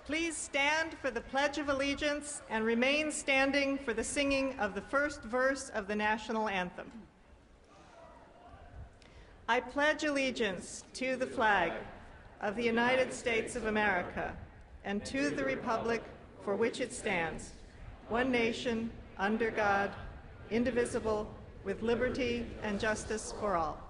Please stand for the Pledge of Allegiance and remain standing for the singing of the first verse of the national anthem. I pledge allegiance to the flag of the United States of America and to the republic for which it stands, one nation, under God, indivisible, with liberty and justice for all.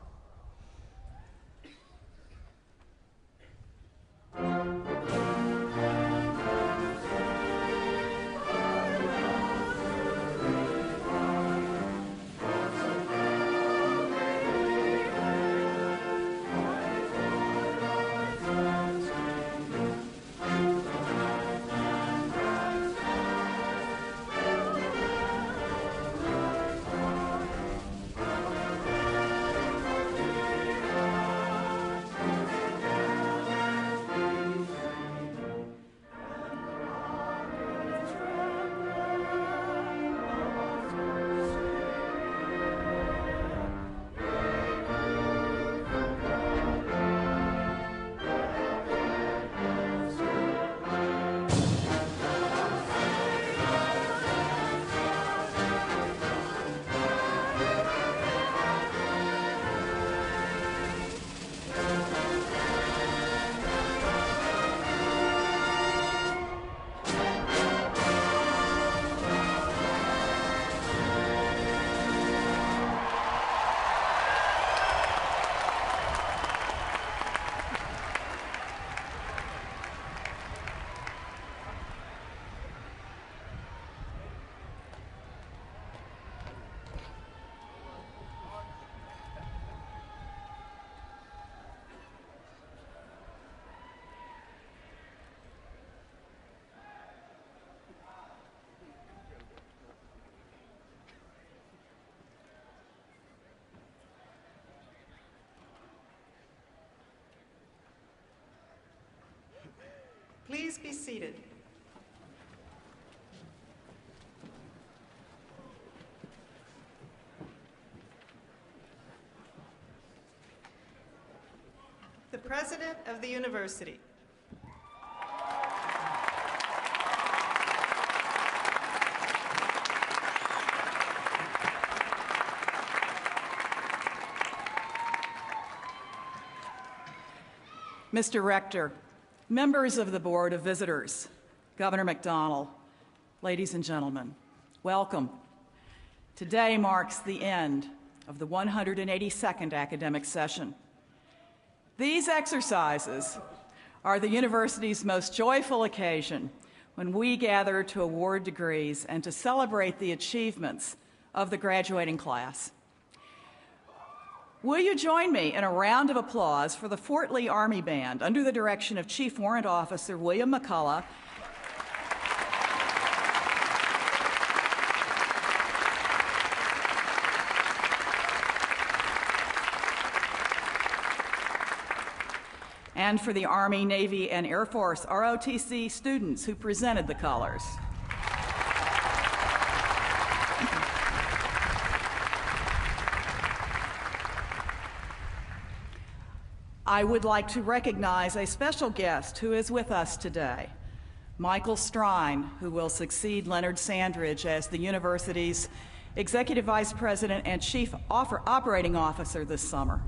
Please be seated. The President of the University. Mr. Rector, members of the Board of Visitors, Governor McDonnell, ladies and gentlemen, welcome. Today marks the end of the 182nd academic session. These exercises are the university's most joyful occasion when we gather to award degrees and to celebrate the achievements of the graduating class. Will you join me in a round of applause for the Fort Lee Army Band under the direction of Chief Warrant Officer William McCullough, and for the Army, Navy, and Air Force ROTC students who presented the colors. I would like to recognize a special guest who is with us today, Michael Strine, who will succeed Leonard Sandridge as the university's Executive Vice President and Chief Operating Officer this summer.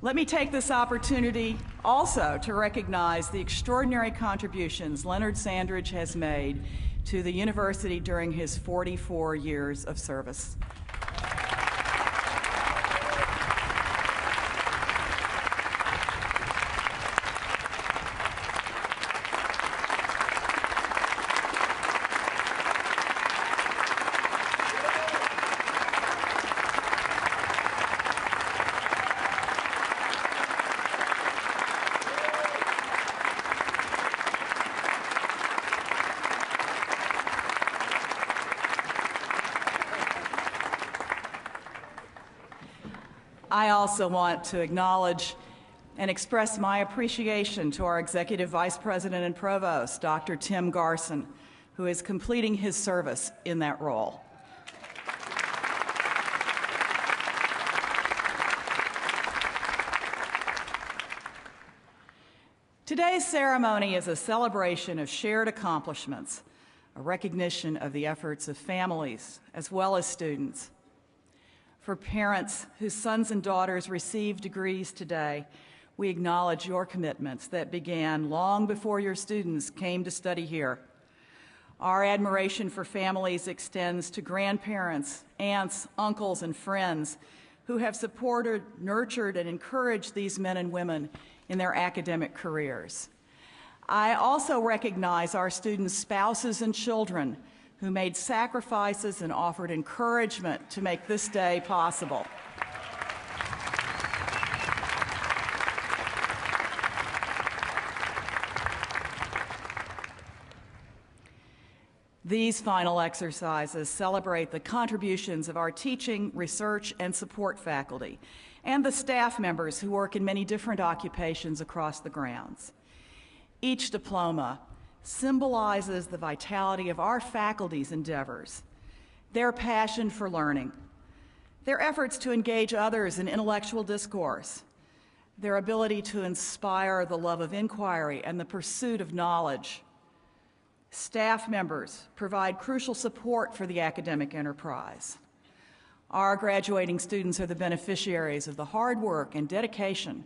Let me take this opportunity also to recognize the extraordinary contributions Leonard Sandridge has made to the university during his 44 years of service. I also want to acknowledge and express my appreciation to our Executive Vice President and Provost, Dr. Tim Garson, who is completing his service in that role. Today's ceremony is a celebration of shared accomplishments, a recognition of the efforts of families as well as students. For parents whose sons and daughters receive degrees today, we acknowledge your commitments that began long before your students came to study here. Our admiration for families extends to grandparents, aunts, uncles, and friends who have supported, nurtured, and encouraged these men and women in their academic careers. I also recognize our students' spouses and children who made sacrifices and offered encouragement to make this day possible. These final exercises celebrate the contributions of our teaching, research, and support faculty, and the staff members who work in many different occupations across the grounds. Each diploma symbolizes the vitality of our faculty's endeavors, their passion for learning, their efforts to engage others in intellectual discourse, their ability to inspire the love of inquiry and the pursuit of knowledge. Staff members provide crucial support for the academic enterprise. Our graduating students are the beneficiaries of the hard work and dedication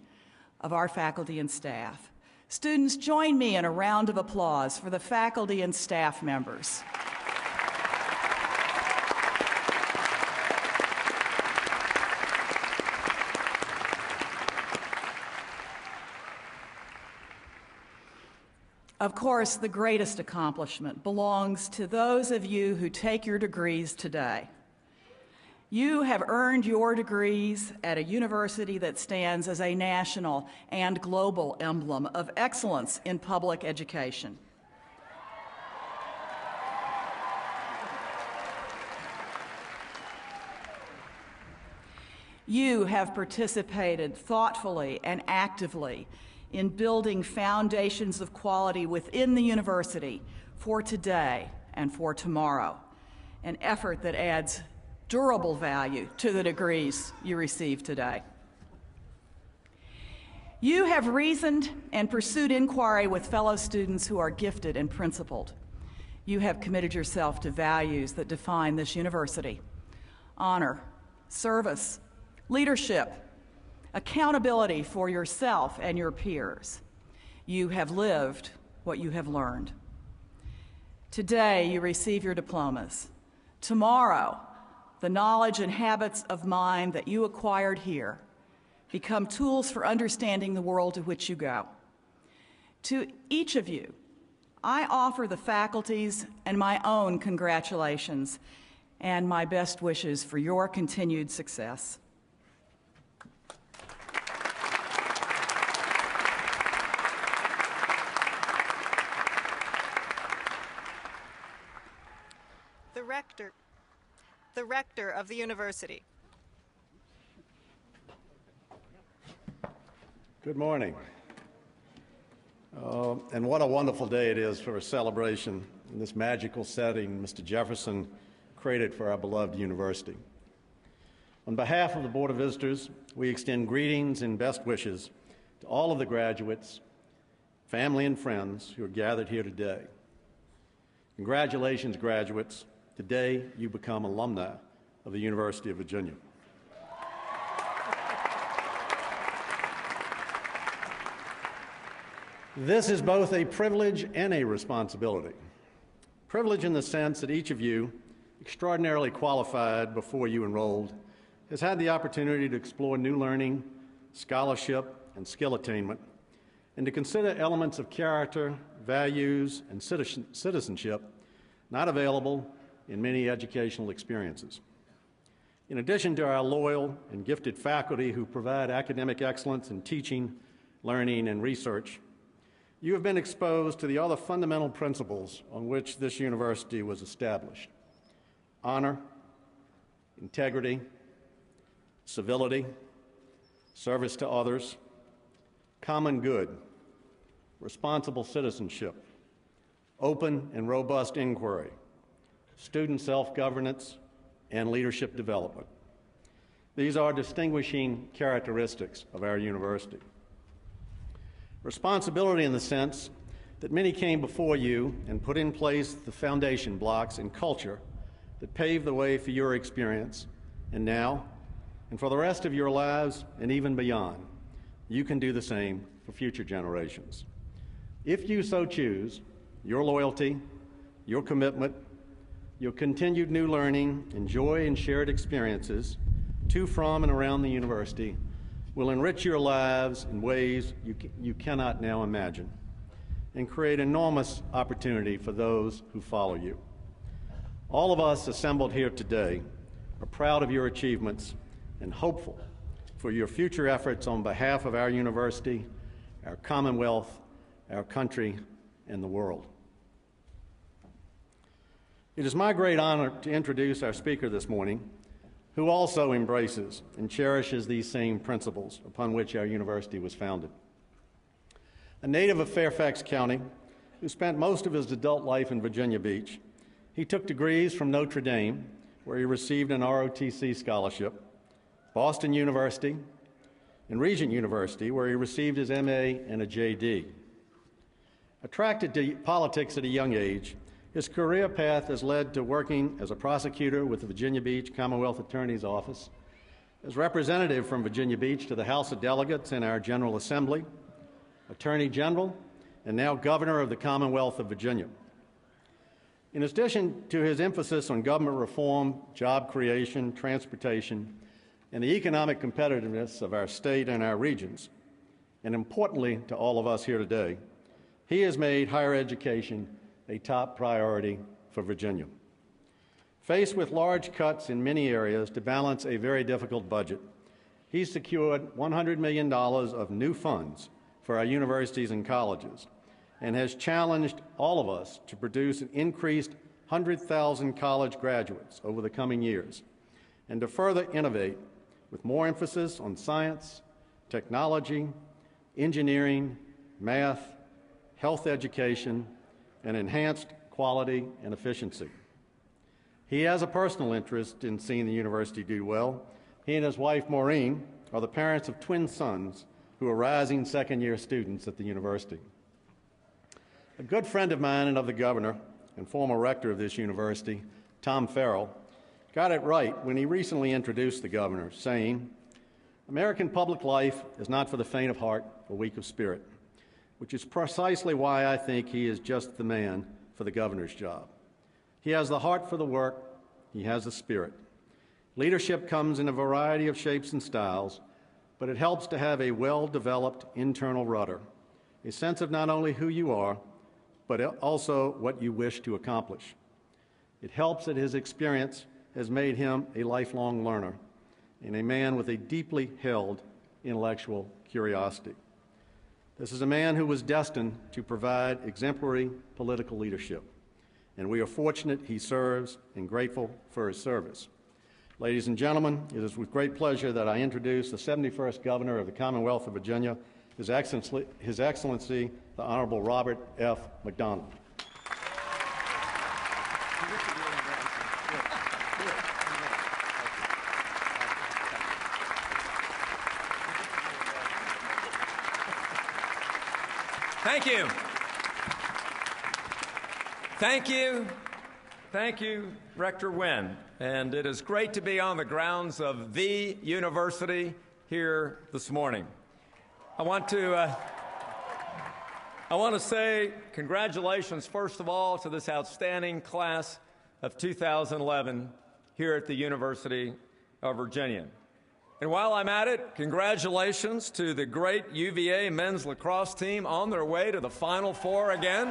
of our faculty and staff. Students, join me in a round of applause for the faculty and staff members. Of course, the greatest accomplishment belongs to those of you who take your degrees today. You have earned your degrees at a university that stands as a national and global emblem of excellence in public education. You have participated thoughtfully and actively in building foundations of quality within the university for today and for tomorrow, an effort that adds durable value to the degrees you receive today. You have reasoned and pursued inquiry with fellow students who are gifted and principled. You have committed yourself to values that define this university: honor, service, leadership, accountability for yourself and your peers. You have lived what you have learned. Today, you receive your diplomas. Tomorrow, the knowledge and habits of mind that you acquired here become tools for understanding the world to which you go. To each of you, I offer the faculty's and my own congratulations and my best wishes for your continued success. The rector of the university. Good morning. And what a wonderful day it is for a celebration in this magical setting Mr. Jefferson created for our beloved university. On behalf of the Board of Visitors, we extend greetings and best wishes to all of the graduates, family, and friends who are gathered here today. Congratulations, graduates. Today, you become alumni of the University of Virginia. This is both a privilege and a responsibility. Privilege in the sense that each of you, extraordinarily qualified before you enrolled, has had the opportunity to explore new learning, scholarship, and skill attainment, and to consider elements of character, values, and citizenship not available in many educational experiences. In addition to our loyal and gifted faculty who provide academic excellence in teaching, learning, and research, you have been exposed to the other fundamental principles on which this university was established: honor, integrity, civility, service to others, common good, responsible citizenship, open and robust inquiry, student self-governance, and leadership development. These are distinguishing characteristics of our university. Responsibility in the sense that many came before you and put in place the foundation blocks and culture that paved the way for your experience, and now, and for the rest of your lives and even beyond, you can do the same for future generations. If you so choose, your loyalty, your commitment, your continued new learning, and joy and shared experiences to, from, and around the university will enrich your lives in ways you cannot now imagine and create enormous opportunity for those who follow you. All of us assembled here today are proud of your achievements and hopeful for your future efforts on behalf of our university, our Commonwealth, our country, and the world. It is my great honor to introduce our speaker this morning, who also embraces and cherishes these same principles upon which our university was founded. A native of Fairfax County, who spent most of his adult life in Virginia Beach, he took degrees from Notre Dame, where he received an ROTC scholarship, Boston University, and Regent University, where he received his MA and a JD. Attracted to politics at a young age, his career path has led to working as a prosecutor with the Virginia Beach Commonwealth Attorney's Office, as representative from Virginia Beach to the House of Delegates in our General Assembly, Attorney General, and now Governor of the Commonwealth of Virginia. In addition to his emphasis on government reform, job creation, transportation, and the economic competitiveness of our state and our regions, and importantly to all of us here today, he has made higher education a top priority for Virginia. Faced with large cuts in many areas to balance a very difficult budget, he secured $100 million of new funds for our universities and colleges, and has challenged all of us to produce an increased 100,000 college graduates over the coming years, and to further innovate with more emphasis on science, technology, engineering, math, health education, and enhanced quality and efficiency. He has a personal interest in seeing the university do well. He and his wife, Maureen, are the parents of twin sons who are rising second-year students at the university. A good friend of mine and of the governor and former rector of this university, Tom Farrell, got it right when he recently introduced the governor, saying, "American public life is not for the faint of heart or weak of spirit," which is precisely why I think he is just the man for the governor's job. He has the heart for the work, he has the spirit. Leadership comes in a variety of shapes and styles, but it helps to have a well-developed internal rudder, a sense of not only who you are, but also what you wish to accomplish. It helps that his experience has made him a lifelong learner and a man with a deeply held intellectual curiosity. This is a man who was destined to provide exemplary political leadership, and we are fortunate he serves and grateful for his service. Ladies and gentlemen, it is with great pleasure that I introduce the 71st Governor of the Commonwealth of Virginia, His Excellency, the Honorable Robert F. McDonnell. Thank you. Thank you. Thank you, Rector Wynn. And it is great to be on the grounds of the university here this morning. I want to say congratulations, first of all, to this outstanding class of 2011 here at the University of Virginia. And while I'm at it, congratulations to the great UVA men's lacrosse team on their way to the Final Four again.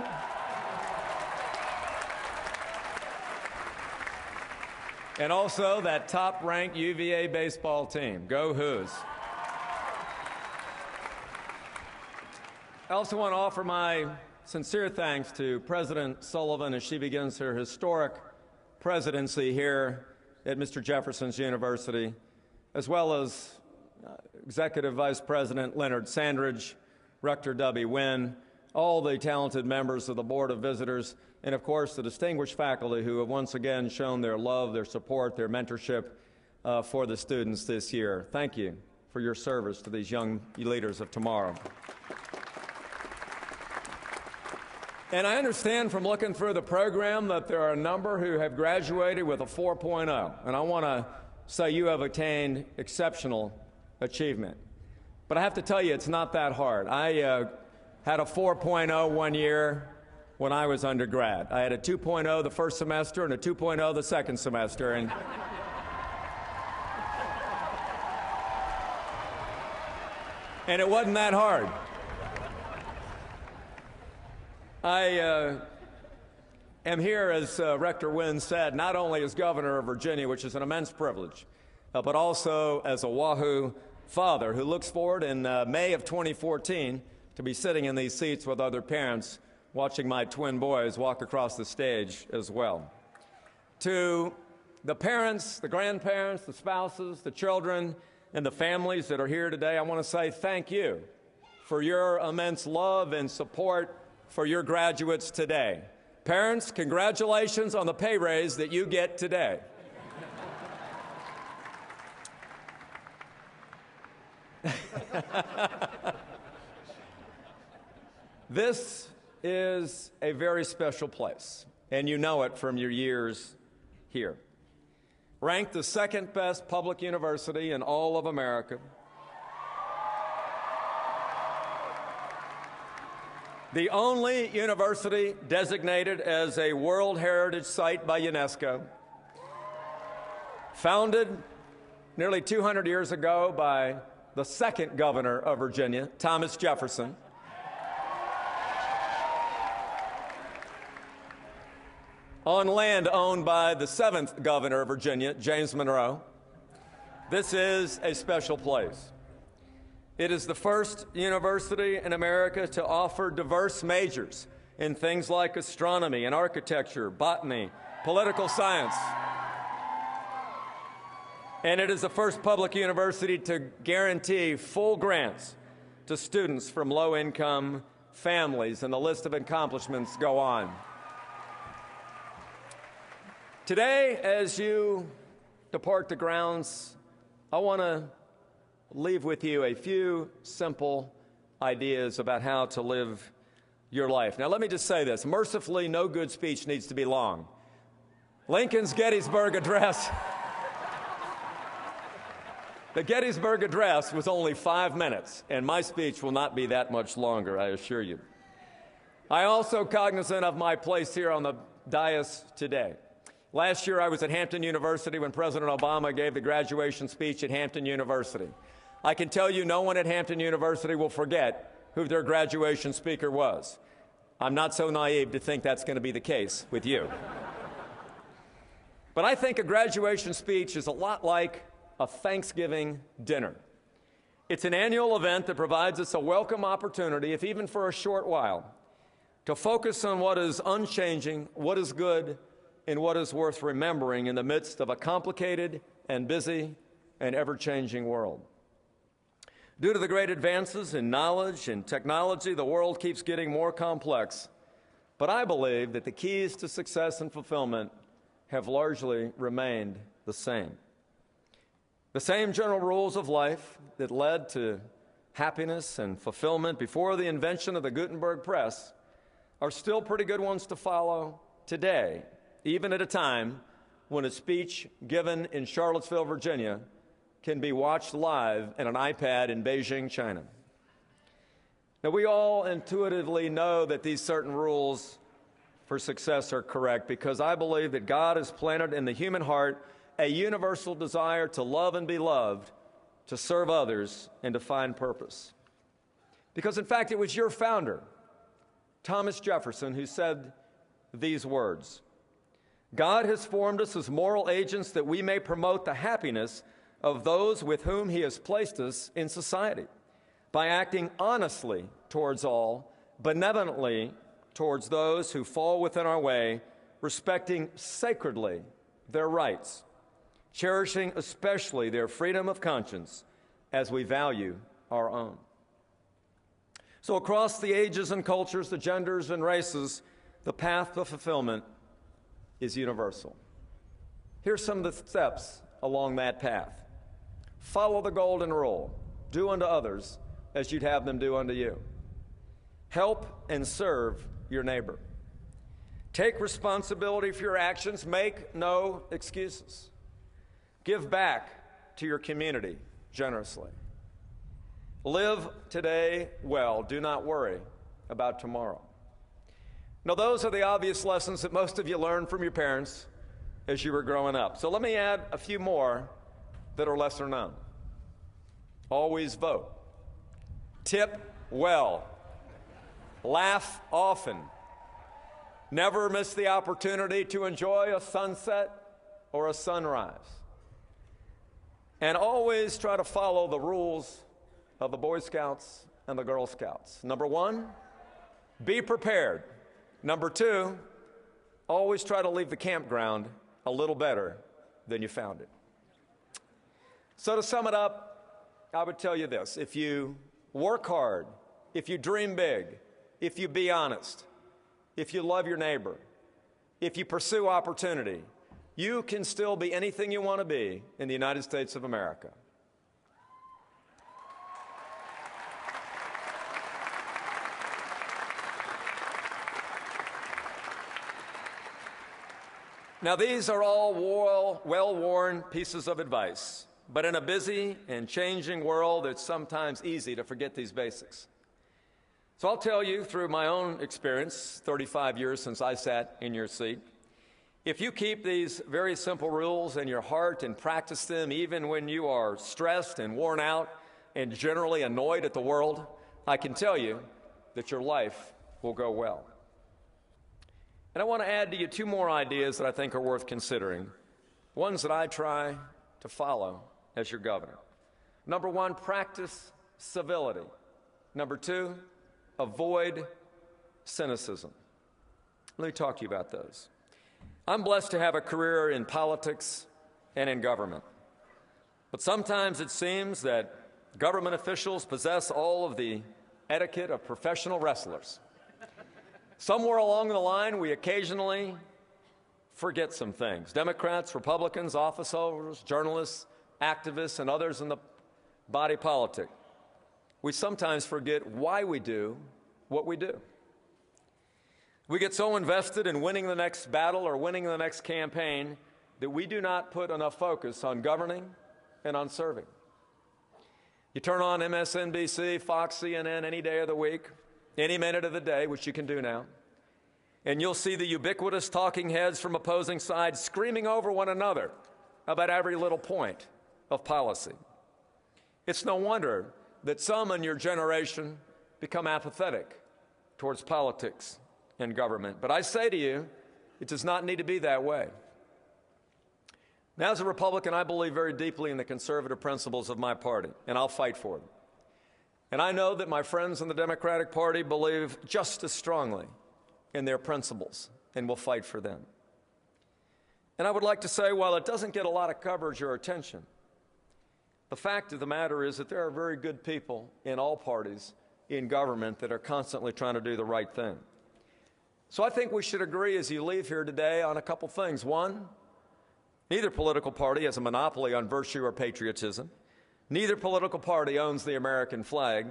And also that top-ranked UVA baseball team. Go Hoos. I also want to offer my sincere thanks to President Sullivan as she begins her historic presidency here at Mr. Jefferson's University, as well as Executive Vice President Leonard Sandridge, Rector W. Wynn, all the talented members of the Board of Visitors, and of course the distinguished faculty who have once again shown their love, their support, their mentorship for the students this year. Thank you for your service to these young leaders of tomorrow. And I understand from looking through the program that there are a number who have graduated with a 4.0. And I want to say you have attained exceptional achievement. But I have to tell you, it's not that hard. I had a 4.0 one year when I was undergrad. I had a 2.0 the first semester and a 2.0 the second semester. And it wasn't that hard. I am here, as Rector Wynn said, not only as governor of Virginia, which is an immense privilege, but also as a Wahoo father who looks forward in May of 2014 to be sitting in these seats with other parents watching my twin boys walk across the stage as well. To the parents, the grandparents, the spouses, the children, and the families that are here today, I want to say thank you for your immense love and support for your graduates today. Parents, congratulations on the pay raise that you get today. This is a very special place, and you know it from your years here. Ranked the second best public university in all of America, the only university designated as a World Heritage Site by UNESCO, founded nearly 200 years ago by the second governor of Virginia, Thomas Jefferson, on land owned by the seventh governor of Virginia, James Monroe. This is a special place. It is the first university in America to offer diverse majors in things like astronomy and architecture, botany, political science. And it is the first public university to guarantee full grants to students from low-income families, and the list of accomplishments go on. Today, as you depart the grounds, I want to leave with you a few simple ideas about how to live your life. Now, let me just say this. Mercifully, no good speech needs to be long. Lincoln's Gettysburg Address, the Gettysburg Address was only 5 minutes, and my speech will not be that much longer, I assure you. I also cognizant of my place here on the dais today. Last year, I was at Hampton University when President Obama gave the graduation speech at Hampton University. I can tell you no one at Hampton University will forget who their graduation speaker was. I'm not so naive to think that's going to be the case with you. But I think a graduation speech is a lot like a Thanksgiving dinner. It's an annual event that provides us a welcome opportunity, if even for a short while, to focus on what is unchanging, what is good, and what is worth remembering in the midst of a complicated and busy and ever-changing world. Due to the great advances in knowledge and technology, the world keeps getting more complex. But I believe that the keys to success and fulfillment have largely remained the same. The same general rules of life that led to happiness and fulfillment before the invention of the Gutenberg press are still pretty good ones to follow today, even at a time when a speech given in Charlottesville, Virginia, can be watched live on an iPad in Beijing, China. Now, we all intuitively know that these certain rules for success are correct because I believe that God has planted in the human heart a universal desire to love and be loved, to serve others, and to find purpose. Because, in fact, it was your founder, Thomas Jefferson, who said these words: God has formed us as moral agents that we may promote the happiness of those with whom he has placed us in society by acting honestly towards all, benevolently towards those who fall within our way, respecting sacredly their rights, cherishing especially their freedom of conscience as we value our own. So across the ages and cultures, the genders and races, the path to fulfillment is universal. Here's some of the steps along that path. Follow the golden rule. Do unto others as you'd have them do unto you. Help and serve your neighbor. Take responsibility for your actions. Make no excuses. Give back to your community generously. Live today well. Do not worry about tomorrow. Now, those are the obvious lessons that most of you learned from your parents as you were growing up. So let me add a few more that are lesser known. Always vote. Tip well. Laugh often. Never miss the opportunity to enjoy a sunset or a sunrise. And always try to follow the rules of the Boy Scouts and the Girl Scouts. Number one, be prepared. Number two, always try to leave the campground a little better than you found it. So to sum it up, I would tell you this. If you work hard, if you dream big, if you be honest, if you love your neighbor, if you pursue opportunity, you can still be anything you want to be in the United States of America. Now, these are all well-worn pieces of advice, but in a busy and changing world, it's sometimes easy to forget these basics. So I'll tell you through my own experience, 35 years since I sat in your seat, if you keep these very simple rules in your heart and practice them even when you are stressed and worn out and generally annoyed at the world, I can tell you that your life will go well. And I want to add to you two more ideas that I think are worth considering, ones that I try to follow as your governor. Number one, practice civility. Number two, avoid cynicism. Let me talk to you about those. I'm blessed to have a career in politics and in government. But sometimes it seems that government officials possess all of the etiquette of professional wrestlers. Somewhere along the line, we occasionally forget some things. Democrats, Republicans, office holders, journalists, activists, and others in the body politic. We sometimes forget why we do what we do. We get so invested in winning the next battle or winning the next campaign that we do not put enough focus on governing and on serving. You turn on MSNBC, Fox, CNN any day of the week, any minute of the day, which you can do now, and you'll see the ubiquitous talking heads from opposing sides screaming over one another about every little point of policy. It's no wonder that some in your generation become apathetic towards politics and government. But I say to you, it does not need to be that way. Now, as a Republican, I believe very deeply in the conservative principles of my party, and I'll fight for them. And I know that my friends in the Democratic Party believe just as strongly in their principles and will fight for them. And I would like to say, while it doesn't get a lot of coverage or attention, the fact of the matter is that there are very good people in all parties in government that are constantly trying to do the right thing. So I think we should agree as you leave here today on a couple things. One, neither political party has a monopoly on virtue or patriotism. Neither political party owns the American flag,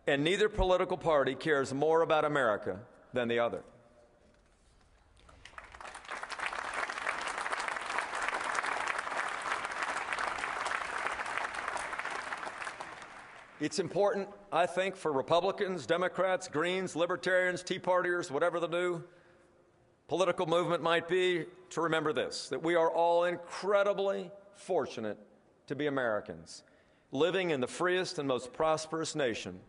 and neither political party cares more about America than the other. It's important, I think, for Republicans, Democrats, Greens, Libertarians, Tea Partiers, whatever the new political movement might be, to remember this, that we are all incredibly fortunate to be Americans, living in the freest and most prosperous nation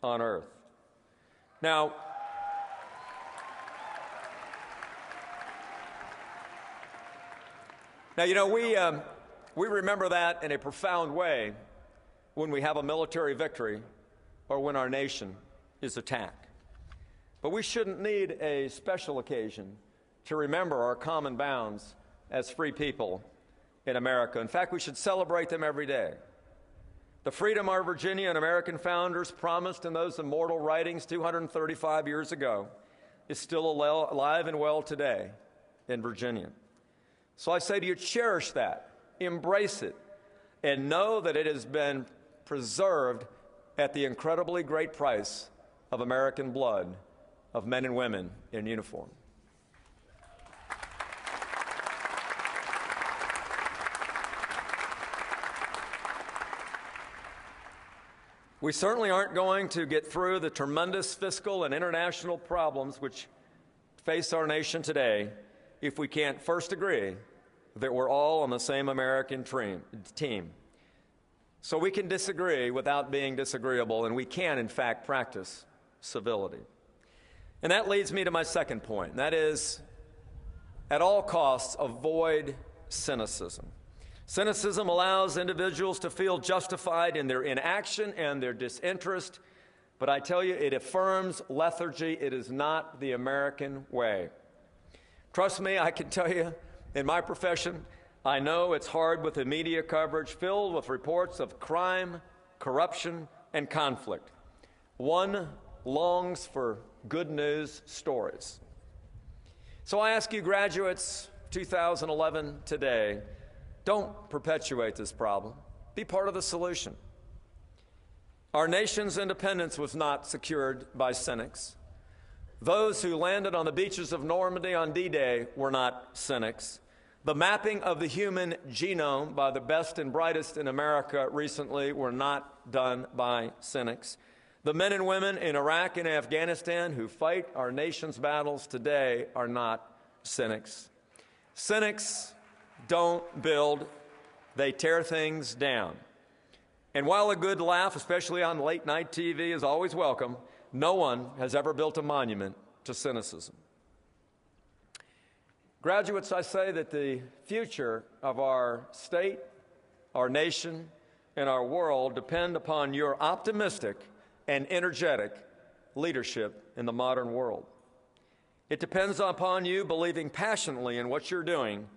on earth. Now, you know, we remember that in a profound way when we have a military victory or when our nation is attacked. But we shouldn't need a special occasion to remember our common bounds as free people in America. In fact, we should celebrate them every day. The freedom our Virginia and American founders promised in those immortal writings 235 years ago is still alive and well today in Virginia. So I say to you, cherish that, embrace it, and know that it has been preserved at the incredibly great price of American blood of men and women in uniform. We certainly aren't going to get through the tremendous fiscal and international problems which face our nation today if we can't first agree that we're all on the same American team. So we can disagree without being disagreeable, and we can, in fact, practice civility. And that leads me to my second point, and that is, at all costs, avoid cynicism. Cynicism allows individuals to feel justified in their inaction and their disinterest, but I tell you, it affirms lethargy. It is not the American way. Trust me, I can tell you, in my profession, I know it's hard with the media coverage filled with reports of crime, corruption, and conflict. One longs for good news stories. So I ask you, graduates, 2011 today, don't perpetuate this problem. Be part of the solution. Our nation's independence was not secured by cynics. Those who landed on the beaches of Normandy on D-Day were not cynics. The mapping of the human genome by the best and brightest in America recently were not done by cynics. The men and women in Iraq and Afghanistan who fight our nation's battles today are not cynics. Cynics don't build, they tear things down. And while a good laugh, especially on late-night TV, is always welcome, no one has ever built a monument to cynicism. Graduates, I say that the future of our state, our nation, and our world depend upon your optimistic and energetic leadership in the modern world. It depends upon you believing passionately in what you're doing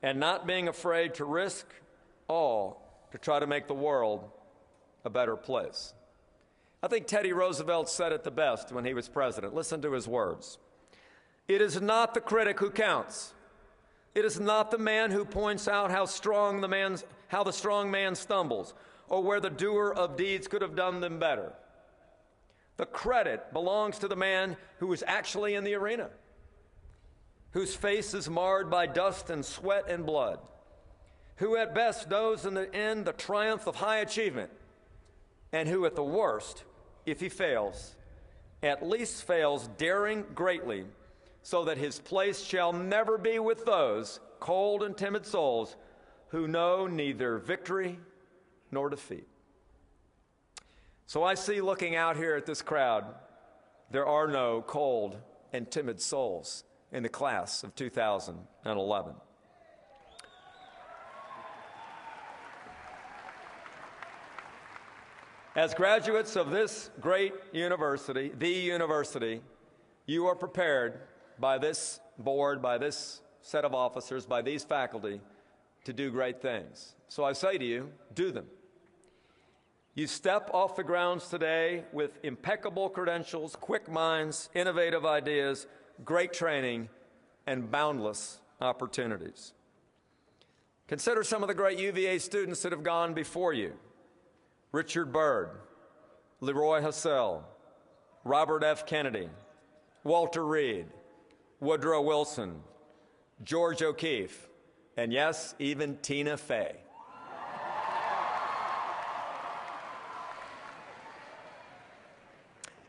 and not being afraid to risk all to try to make the world a better place. I think Teddy Roosevelt said it the best when he was president. Listen to his words. It is not the critic who counts. It is not the man who points out how the strong man stumbles or where the doer of deeds could have done them better. The credit belongs to the man who is actually in the arena, whose face is marred by dust and sweat and blood, who at best knows in the end the triumph of high achievement, and who at the worst, if he fails, at least fails daring greatly, so that his place shall never be with those cold and timid souls who know neither victory nor defeat. So I see, looking out here at this crowd, there are no cold and timid souls in the class of 2011. As graduates of this great university, the university, you are prepared by this board, by this set of officers, by these faculty, to do great things. So I say to you, do them. You step off the grounds today with impeccable credentials, quick minds, innovative ideas, great training, and boundless opportunities. Consider some of the great UVA students that have gone before you. Richard Byrd, Leroy Hassell, Robert F. Kennedy, Walter Reed, Woodrow Wilson, George O'Keeffe, and yes, even Tina Fey.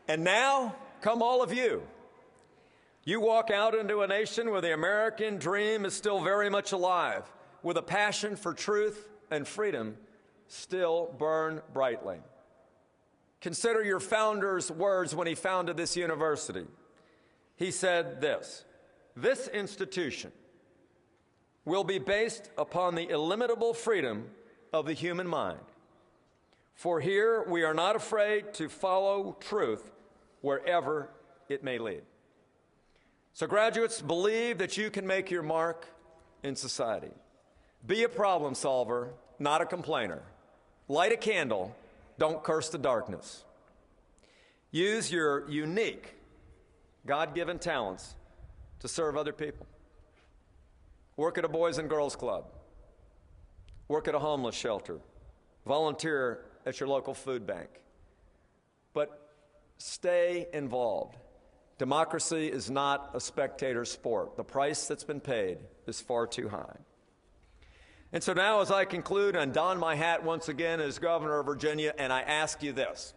And now, come all of you. You walk out into a nation where the American dream is still very much alive, with a passion for truth and freedom still burn brightly. Consider your founder's words when he founded this university. He said this institution will be based upon the illimitable freedom of the human mind. For here we are not afraid to follow truth wherever it may lead. So graduates, believe that you can make your mark in society. Be a problem solver, not a complainer. Light a candle, don't curse the darkness. Use your unique, God-given talents to serve other people. Work at a Boys and Girls Club. Work at a homeless shelter. Volunteer at your local food bank. But stay involved. Democracy is not a spectator sport. The price that's been paid is far too high. And so now, as I conclude and don my hat once again as governor of Virginia, and I ask you this,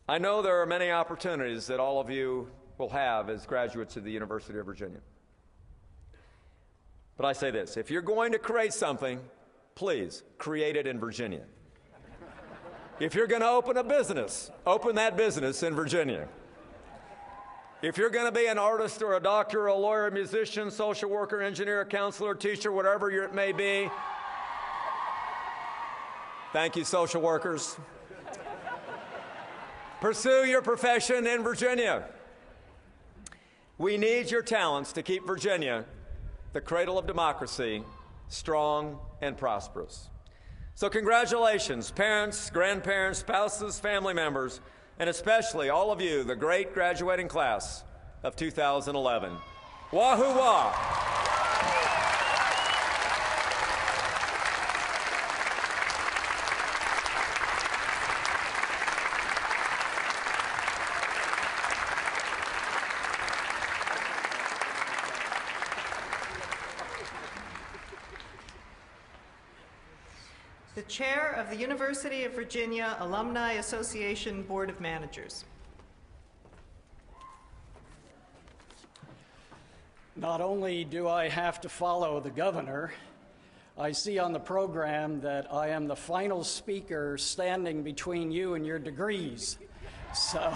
I know there are many opportunities that all of you will have as graduates of the University of Virginia. But I say this, if you're going to create something, please create it in Virginia. If you're going to open a business, open that business in Virginia. If you're going to be an artist or a doctor or a lawyer, a musician, social worker, engineer, counselor, teacher, whatever it may be, thank you, social workers. Pursue your profession in Virginia. We need your talents to keep Virginia, the cradle of democracy, strong and prosperous. So congratulations, parents, grandparents, spouses, family members, and especially all of you, the great graduating class of 2011. Wahoo wah! The Chair of the University of Virginia Alumni Association Board of Managers. Not only do I have to follow the governor, I see on the program that I am the final speaker standing between you and your degrees. So,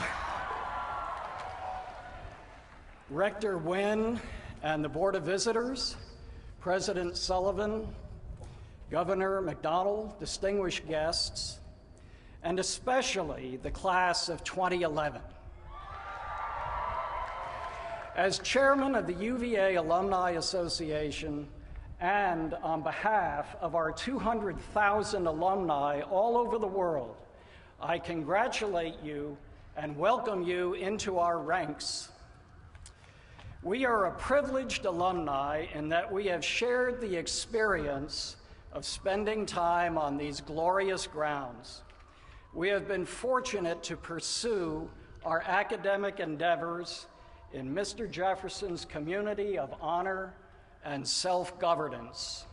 Rector Wynn and the Board of Visitors, President Sullivan, Governor McDonnell, distinguished guests, and especially the class of 2011. As chairman of the U.Va Alumni Association, and on behalf of our 200,000 alumni all over the world, I congratulate you and welcome you into our ranks. We are a privileged alumni in that we have shared the experience of spending time on these glorious grounds. We have been fortunate to pursue our academic endeavors in Mr. Jefferson's community of honor and self-governance.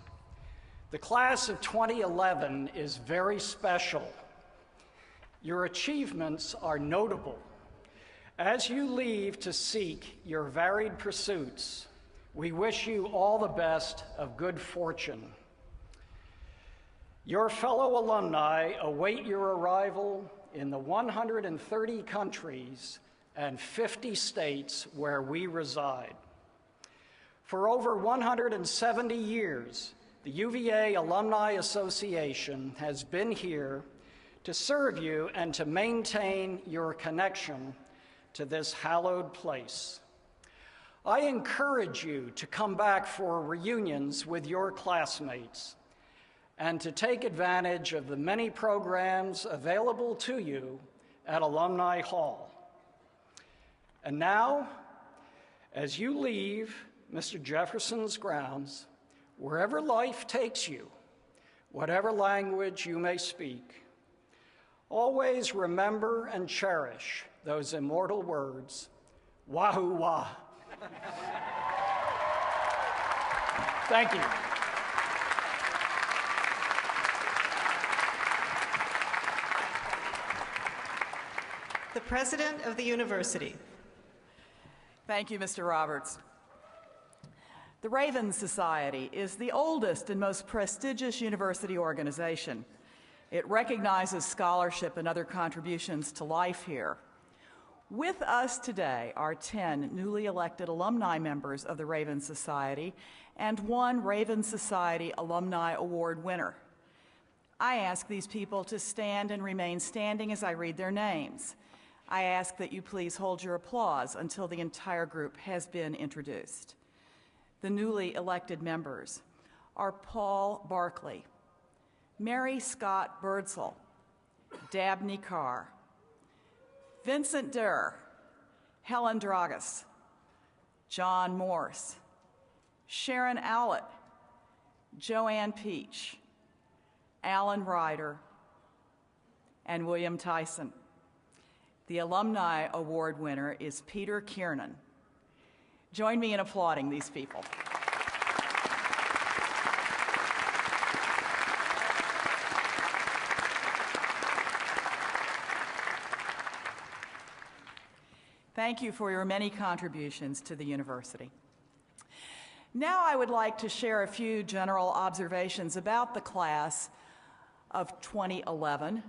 The class of 2011 is very special. Your achievements are notable. As you leave to seek your varied pursuits, we wish you all the best of good fortune. Your fellow alumni await your arrival in the 130 countries and 50 states where we reside. For over 170 years, the UVA Alumni Association has been here to serve you and to maintain your connection to this hallowed place. I encourage you to come back for reunions with your classmates and to take advantage of the many programs available to you at Alumni Hall. And now, as you leave Mr. Jefferson's grounds, wherever life takes you, whatever language you may speak, always remember and cherish those immortal words, wahoo wah. Thank you. The President of the University. Thank you, Mr. Roberts. The Raven Society is the oldest and most prestigious university organization. It recognizes scholarship and other contributions to life here. With us today are 10 newly elected alumni members of the Raven Society and 1 Raven Society Alumni Award winner. I ask these people to stand and remain standing as I read their names. I ask that you please hold your applause until the entire group has been introduced. The newly elected members are Paul Barkley, Mary Scott Birdsall, Dabney Carr, Vincent Durr, Helen Dragas, John Morse, Sharon Owlett, Joanne Peach, Alan Ryder, and William Tyson. The Alumni Award winner is Peter Kiernan. Join me in applauding these people. Thank you for your many contributions to the university. Now I would like to share a few general observations about the class of 2011,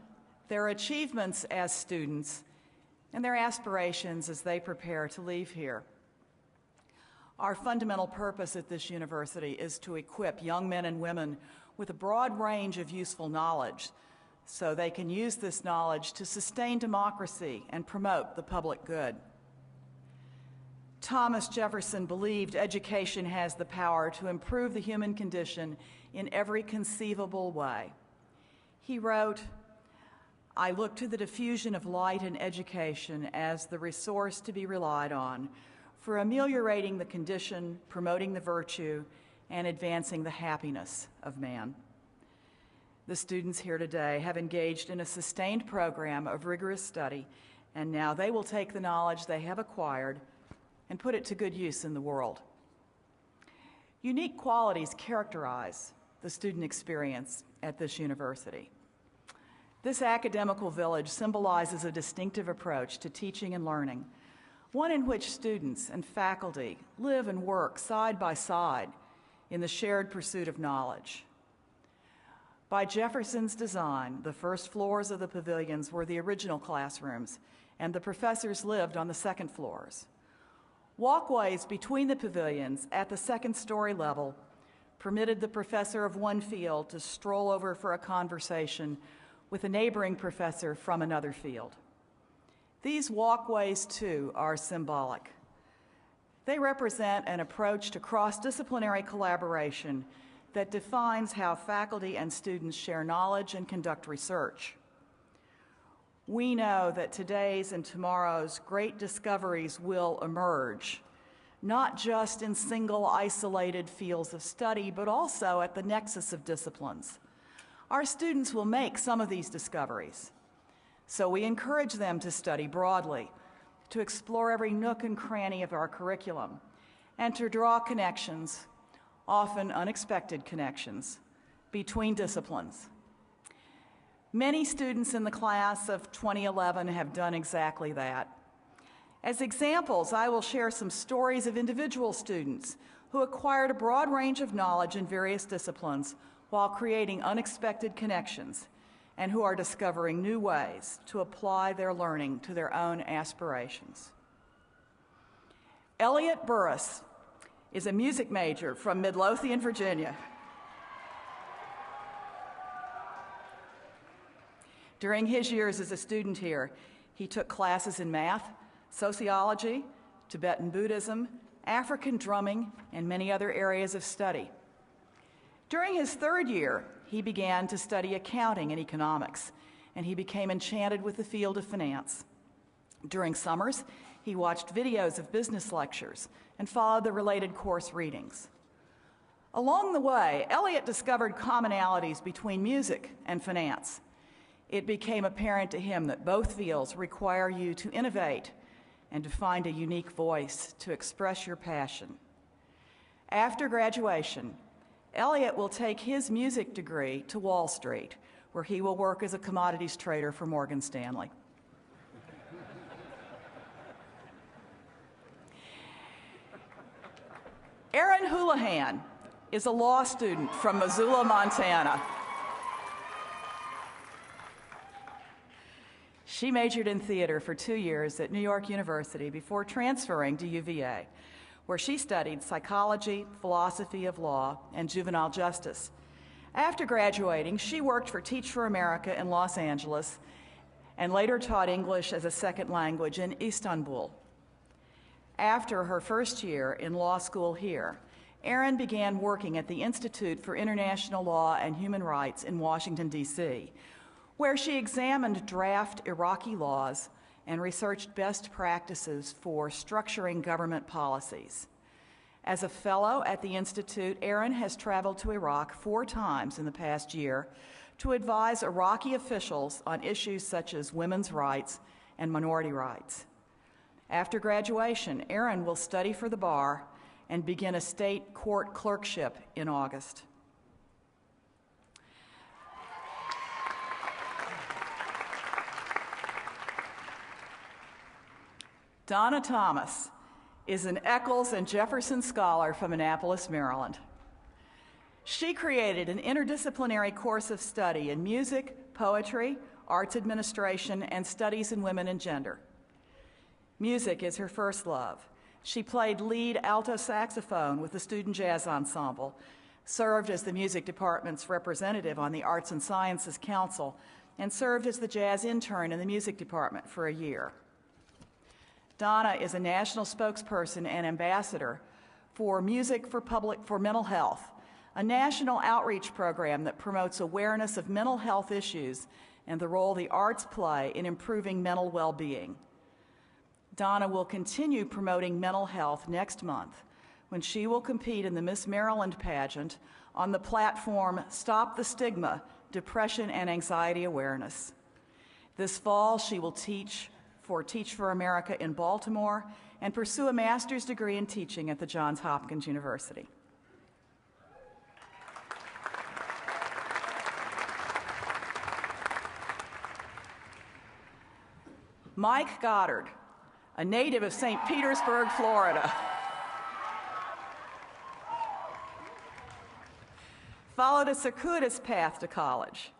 their achievements as students, and their aspirations as they prepare to leave here. Our fundamental purpose at this university is to equip young men and women with a broad range of useful knowledge so they can use this knowledge to sustain democracy and promote the public good. Thomas Jefferson believed education has the power to improve the human condition in every conceivable way. He wrote, "I look to the diffusion of light and education as the resource to be relied on for ameliorating the condition, promoting the virtue, and advancing the happiness of man." The students here today have engaged in a sustained program of rigorous study, and now they will take the knowledge they have acquired and put it to good use in the world. Unique qualities characterize the student experience at this university. This academical village symbolizes a distinctive approach to teaching and learning, one in which students and faculty live and work side by side in the shared pursuit of knowledge. By Jefferson's design, the first floors of the pavilions were the original classrooms, and the professors lived on the second floors. Walkways between the pavilions at the second-story level permitted the professor of one field to stroll over for a conversation with a neighboring professor from another field. These walkways, too, are symbolic. They represent an approach to cross-disciplinary collaboration that defines how faculty and students share knowledge and conduct research. We know that today's and tomorrow's great discoveries will emerge, not just in single isolated fields of study, but also at the nexus of disciplines. Our students will make some of these discoveries, so we encourage them to study broadly, to explore every nook and cranny of our curriculum, and to draw connections, often unexpected connections, between disciplines. Many students in the class of 2011 have done exactly that. As examples, I will share some stories of individual students who acquired a broad range of knowledge in various disciplines while creating unexpected connections, and who are discovering new ways to apply their learning to their own aspirations. Elliot Burris is a music major from Midlothian, Virginia. During his years as a student here, he took classes in math, sociology, Tibetan Buddhism, African drumming, and many other areas of study. During his third year, he began to study accounting and economics, and he became enchanted with the field of finance. During summers, he watched videos of business lectures and followed the related course readings. Along the way, Elliot discovered commonalities between music and finance. It became apparent to him that both fields require you to innovate and to find a unique voice to express your passion. After graduation, Elliot will take his music degree to Wall Street, where he will work as a commodities trader for Morgan Stanley. Erin Houlihan is a law student from Missoula, Montana. She majored in theater for 2 years at New York University before transferring to U.Va, where she studied psychology, philosophy of law, and juvenile justice. After graduating, she worked for Teach for America in Los Angeles and later taught English as a second language in Istanbul. After her first year in law school here, Erin began working at the Institute for International Law and Human Rights in Washington, D.C., where she examined draft Iraqi laws and researched best practices for structuring government policies. As a fellow at the Institute, Erin has traveled to Iraq 4 times in the past year to advise Iraqi officials on issues such as women's rights and minority rights. After graduation, Aaron will study for the bar and begin a state court clerkship in August. Donna Thomas is an Eccles and Jefferson Scholar from Annapolis, Maryland. She created an interdisciplinary course of study in music, poetry, arts administration, and studies in women and gender. Music is her first love. She played lead alto saxophone with the Student Jazz Ensemble, served as the music department's representative on the Arts and Sciences Council, and served as the jazz intern in the music department for a year. Donna is a national spokesperson and ambassador for Music for Mental Health, a national outreach program that promotes awareness of mental health issues and the role the arts play in improving mental well-being. Donna will continue promoting mental health next month when she will compete in the Miss Maryland pageant on the platform Stop the Stigma, Depression and Anxiety Awareness. This fall, she will Teach for America in Baltimore and pursue a master's degree in teaching at the Johns Hopkins University. Mike Goddard, a native of St. Petersburg, Florida, followed a circuitous path to college.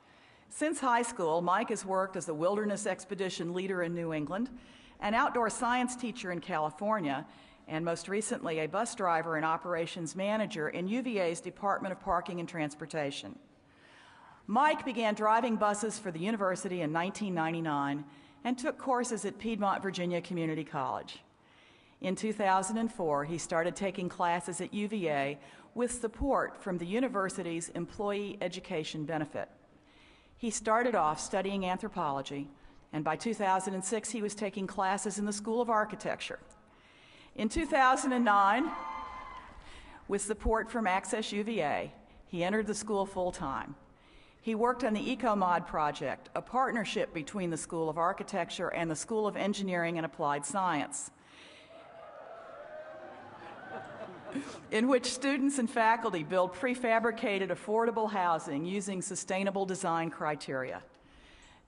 Since high school, Mike has worked as a wilderness expedition leader in New England, an outdoor science teacher in California, and most recently a bus driver and operations manager in UVA's Department of Parking and Transportation. Mike began driving buses for the university in 1999 and took courses at Piedmont, Virginia Community College. In 2004, he started taking classes at UVA with support from the university's Employee Education Benefit. He started off studying anthropology, and by 2006, he was taking classes in the School of Architecture. In 2009, with support from Access UVA, he entered the school full-time. He worked on the EcoMod project, a partnership between the School of Architecture and the School of Engineering and Applied Science, in which students and faculty build prefabricated affordable housing using sustainable design criteria.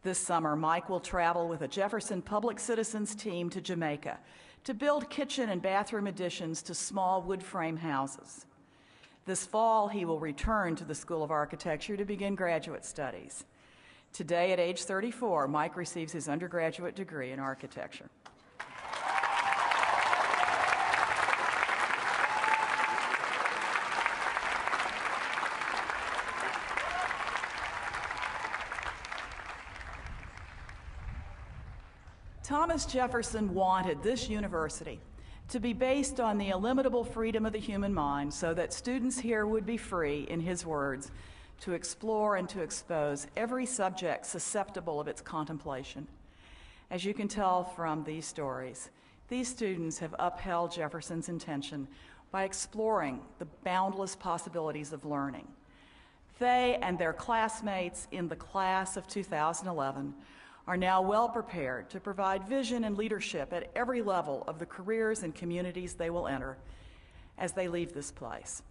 This summer, Mike will travel with a Jefferson Public Citizens team to Jamaica to build kitchen and bathroom additions to small wood frame houses. This fall, he will return to the School of Architecture to begin graduate studies. Today, at age 34, Mike receives his undergraduate degree in architecture. Thomas Jefferson wanted this university to be based on the illimitable freedom of the human mind so that students here would be free, in his words, to explore and to expose every subject susceptible of its contemplation. As you can tell from these stories, these students have upheld Jefferson's intention by exploring the boundless possibilities of learning. They and their classmates in the class of 2011 are now well prepared to provide vision and leadership at every level of the careers and communities they will enter as they leave this place.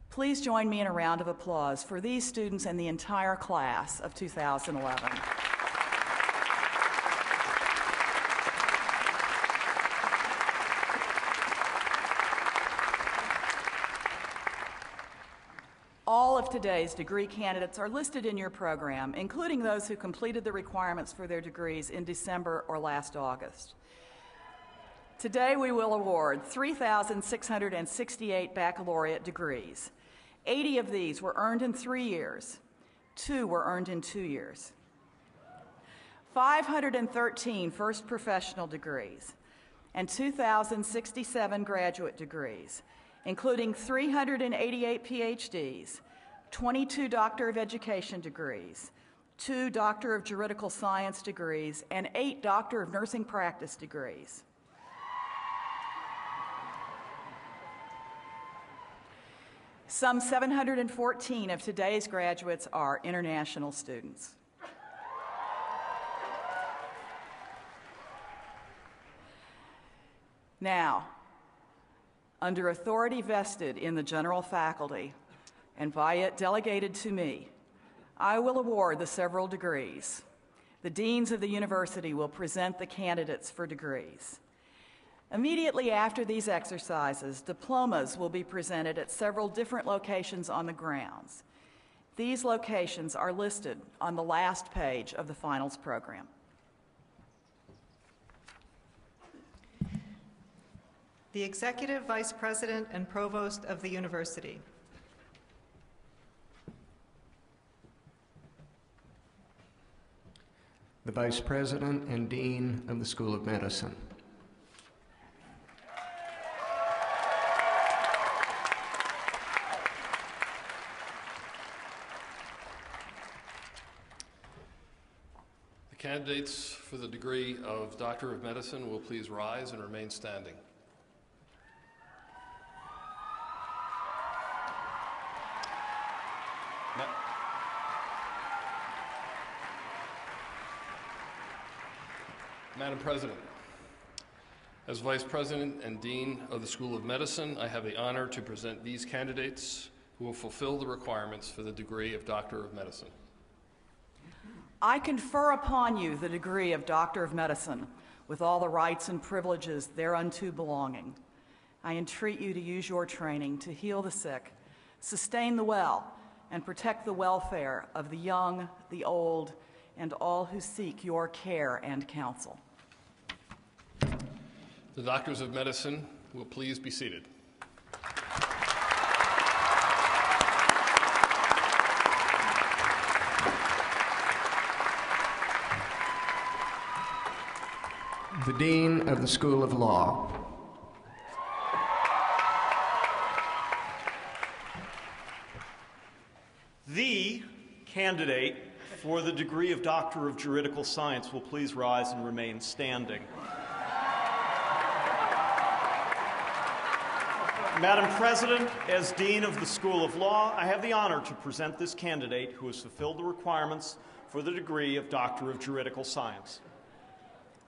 Please join me in a round of applause for these students and the entire class of 2011. All of today's degree candidates are listed in your program, including those who completed the requirements for their degrees in December or last August. Today we will award 3,668 baccalaureate degrees. 80 of these were earned in 3 years. 2 were earned in 2 years. 513 first professional degrees and 2,067 graduate degrees, including 388 PhDs, 22 Doctor of Education degrees, 2 Doctor of Juridical Science degrees, and 8 Doctor of Nursing Practice degrees. Some 714 of today's graduates are international students. Now, under authority vested in the general faculty and by it delegated to me, I will award the several degrees. The deans of the university will present the candidates for degrees. Immediately after these exercises, diplomas will be presented at several different locations on the grounds. These locations are listed on the last page of the finals program. The Executive Vice President and Provost of the University. The Vice President and Dean of the School of Medicine. The candidates for the degree of Doctor of Medicine will please rise and remain standing. Madam President, as Vice President and Dean of the School of Medicine, I have the honor to present these candidates who will fulfill the requirements for the degree of Doctor of Medicine. I confer upon you the degree of Doctor of Medicine with all the rights and privileges thereunto belonging. I entreat you to use your training to heal the sick, sustain the well, and protect the welfare of the young, the old, and all who seek your care and counsel. The Doctors of Medicine will please be seated. The Dean of the School of Law. The candidate for the degree of Doctor of Juridical Science will please rise and remain standing. Madam President, as Dean of the School of Law, I have the honor to present this candidate who has fulfilled the requirements for the degree of Doctor of Juridical Science.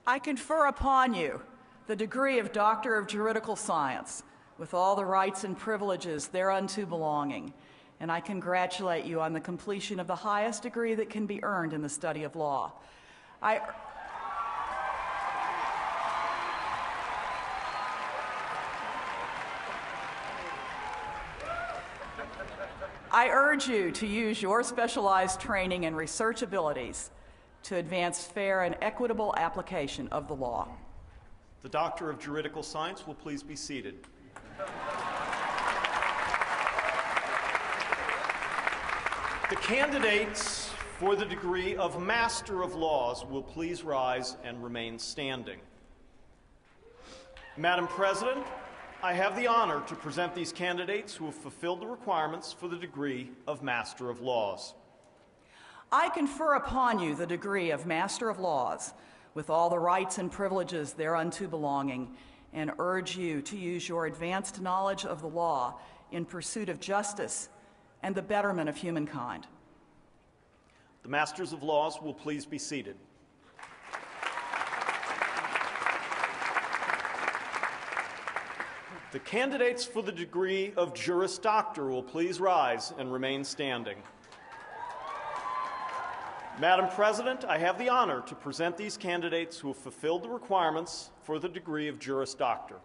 I confer upon you the degree of Doctor of Juridical Science with all the rights and privileges thereunto belonging, and I congratulate you on the completion of the highest degree that can be earned in the study of law. I urge you to use your specialized training and research abilities to advance fair and equitable application of the law. The Doctor of Juridical Science will please be seated. The candidates for the degree of Master of Laws will please rise and remain standing. Madam President, I have the honor to present these candidates who have fulfilled the requirements for the degree of Master of Laws. I confer upon you the degree of Master of Laws with all the rights and privileges thereunto belonging, and urge you to use your advanced knowledge of the law in pursuit of justice and the betterment of humankind. The Masters of Laws will please be seated. The candidates for the degree of Juris Doctor will please rise and remain standing. Madam President, I have the honor to present these candidates who have fulfilled the requirements for the degree of Juris Doctor.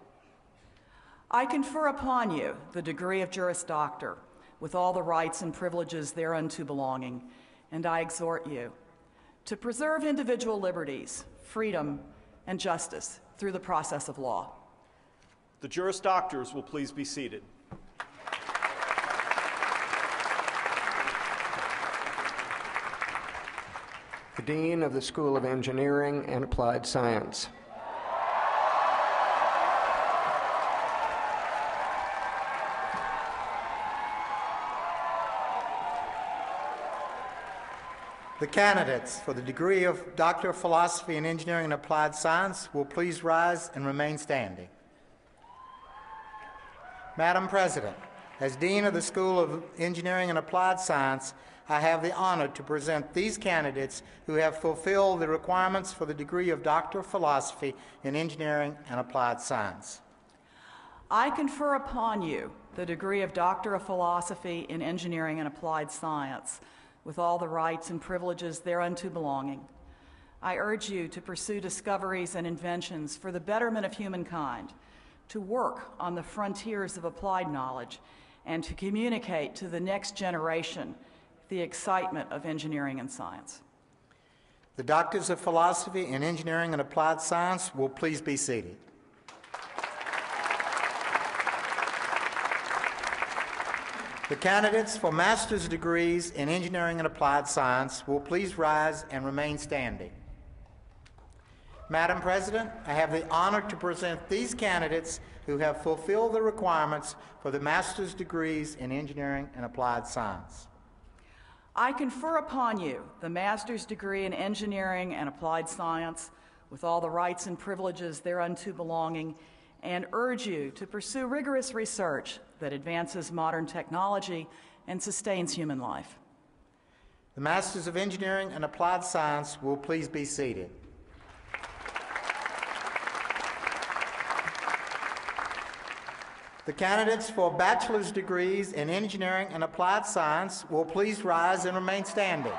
I confer upon you the degree of Juris Doctor with all the rights and privileges thereunto belonging, and I exhort you to preserve individual liberties, freedom, and justice through the process of law. The Juris Doctors will please be seated. The Dean of the School of Engineering and Applied Science. The candidates for the degree of Doctor of Philosophy in Engineering and Applied Science will please rise and remain standing. Madam President, As Dean of the School of Engineering and Applied Science, I have the honor to present these candidates who have fulfilled the requirements for the degree of Doctor of Philosophy in Engineering and Applied Science. I confer upon you the degree of Doctor of Philosophy in Engineering and Applied Science, with all the rights and privileges thereunto belonging. I urge you to pursue discoveries and inventions for the betterment of humankind, to work on the frontiers of applied knowledge, and to communicate to the next generation the excitement of engineering and science. The Doctors of Philosophy in Engineering and Applied Science will please be seated. The candidates for master's degrees in Engineering and Applied Science will please rise and remain standing. Madam President, I have the honor to present these candidates who have fulfilled the requirements for the master's degrees in Engineering and Applied Science. I confer upon you the master's degree in Engineering and Applied Science, with all the rights and privileges thereunto belonging, and urge you to pursue rigorous research that advances modern technology and sustains human life. The Masters of Engineering and Applied Science will please be seated. The candidates for bachelor's degrees in Engineering and Applied Science will please rise and remain standing.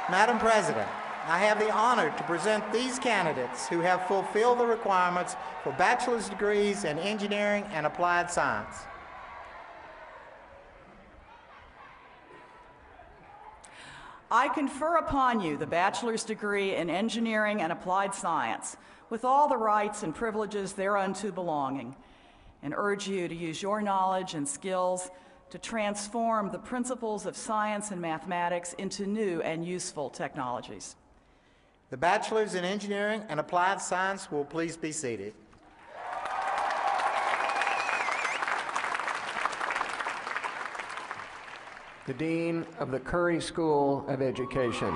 Madam President, I have the honor to present these candidates who have fulfilled the requirements for bachelor's degrees in Engineering and Applied Science. I confer upon you the bachelor's degree in Engineering and Applied Science, with all the rights and privileges thereunto belonging, and urge you to use your knowledge and skills to transform the principles of science and mathematics into new and useful technologies. The bachelors in Engineering and Applied Science will please be seated. The Dean of the Curry School of Education.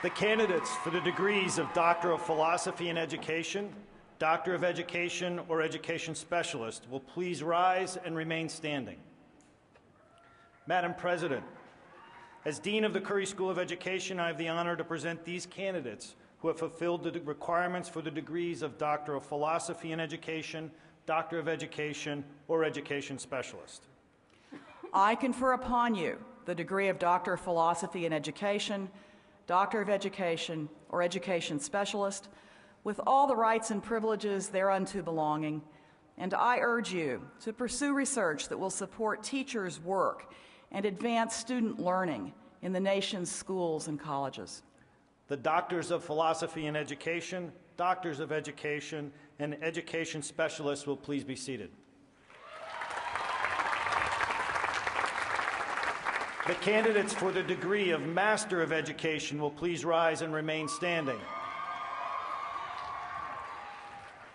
The candidates for the degrees of Doctor of Philosophy in Education, Doctor of Education, or Education Specialist will please rise and remain standing. Madam President, as Dean of the Curry School of Education, I have the honor to present these candidates who have fulfilled the requirements for the degrees of Doctor of Philosophy in Education, Doctor of Education, or Education Specialist. I confer upon you the degree of Doctor of Philosophy in Education, Doctor of Education, or Education Specialist, with all the rights and privileges thereunto belonging, and I urge you to pursue research that will support teachers' work and advance student learning in the nation's schools and colleges. The Doctors of Philosophy in Education, Doctors of Education, and Education Specialists will please be seated. The candidates for the degree of Master of Education will please rise and remain standing.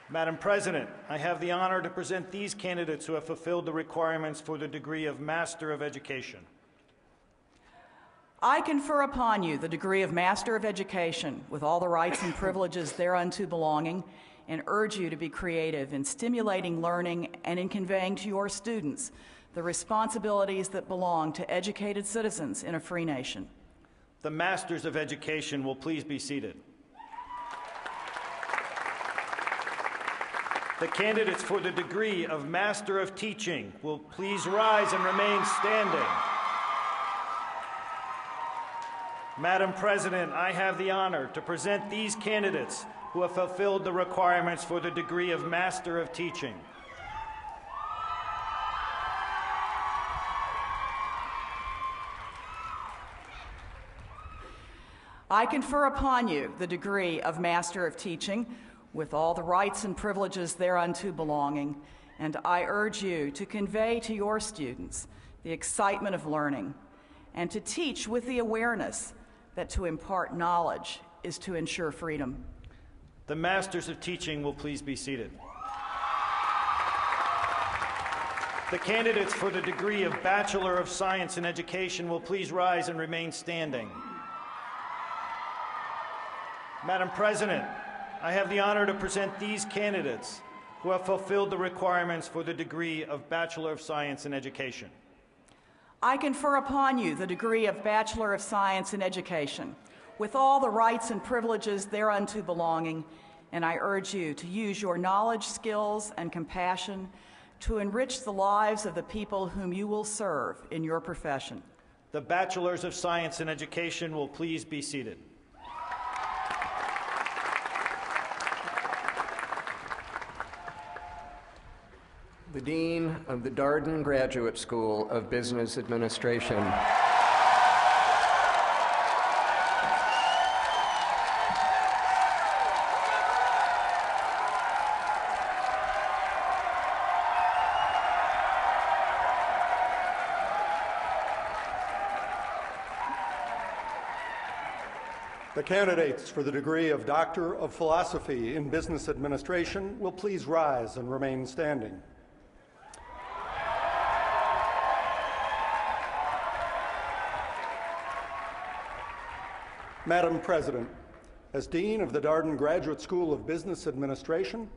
Madam President, I have the honor to present these candidates who have fulfilled the requirements for the degree of Master of Education. I confer upon you the degree of Master of Education, with all the rights and privileges thereunto belonging, and urge you to be creative in stimulating learning and in conveying to your students the responsibilities that belong to educated citizens in a free nation. The Masters of Education will please be seated. The candidates for the degree of Master of Teaching will please rise and remain standing. Madam President, I have the honor to present these candidates who have fulfilled the requirements for the degree of Master of Teaching. I confer upon you the degree of Master of Teaching, with all the rights and privileges thereunto belonging, and I urge you to convey to your students the excitement of learning, and to teach with the awareness that to impart knowledge is to ensure freedom. The Masters of Teaching will please be seated. The candidates for the degree of Bachelor of Science in Education will please rise and remain standing. Madam President, I have the honor to present these candidates who have fulfilled the requirements for the degree of Bachelor of Science in Education. I confer upon you the degree of Bachelor of Science in Education, with all the rights and privileges thereunto belonging, and I urge you to use your knowledge, skills, and compassion to enrich the lives of the people whom you will serve in your profession. The Bachelors of Science in Education will please be seated. The Dean of the Darden Graduate School of Business Administration. The candidates for the degree of Doctor of Philosophy in Business Administration will please rise and remain standing. Madam President, as Dean of the Darden Graduate School of Business Administration,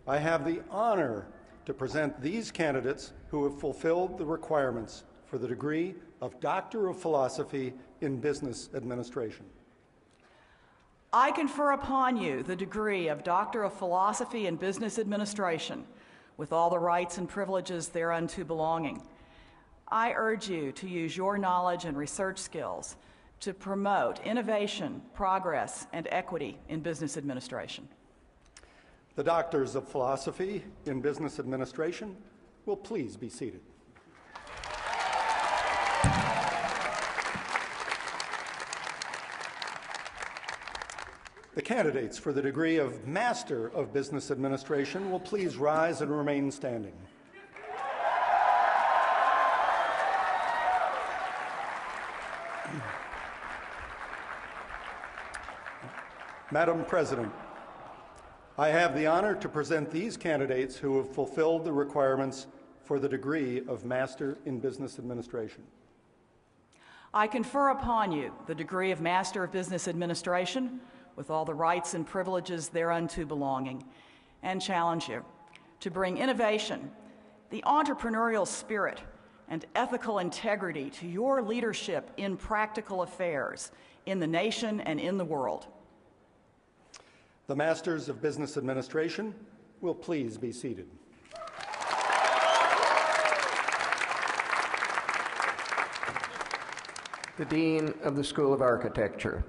I have the honor to present these candidates who have fulfilled the requirements for the degree of Doctor of Philosophy in Business Administration. I confer upon you the degree of Doctor of Philosophy in Business Administration, with all the rights and privileges thereunto belonging. I urge you to use your knowledge and research skills to promote innovation, progress, and equity in business administration. The Doctors of Philosophy in Business Administration will please be seated. The candidates for the degree of Master of Business Administration will please rise and remain standing. Madam President, I have the honor to present these candidates who have fulfilled the requirements for the degree of Master in Business Administration. I confer upon you the degree of Master of Business Administration, with all the rights and privileges thereunto belonging, and challenge you to bring innovation, the entrepreneurial spirit, and ethical integrity to your leadership in practical affairs in the nation and in the world. The Masters of Business Administration will please be seated. The Dean of the School of Architecture.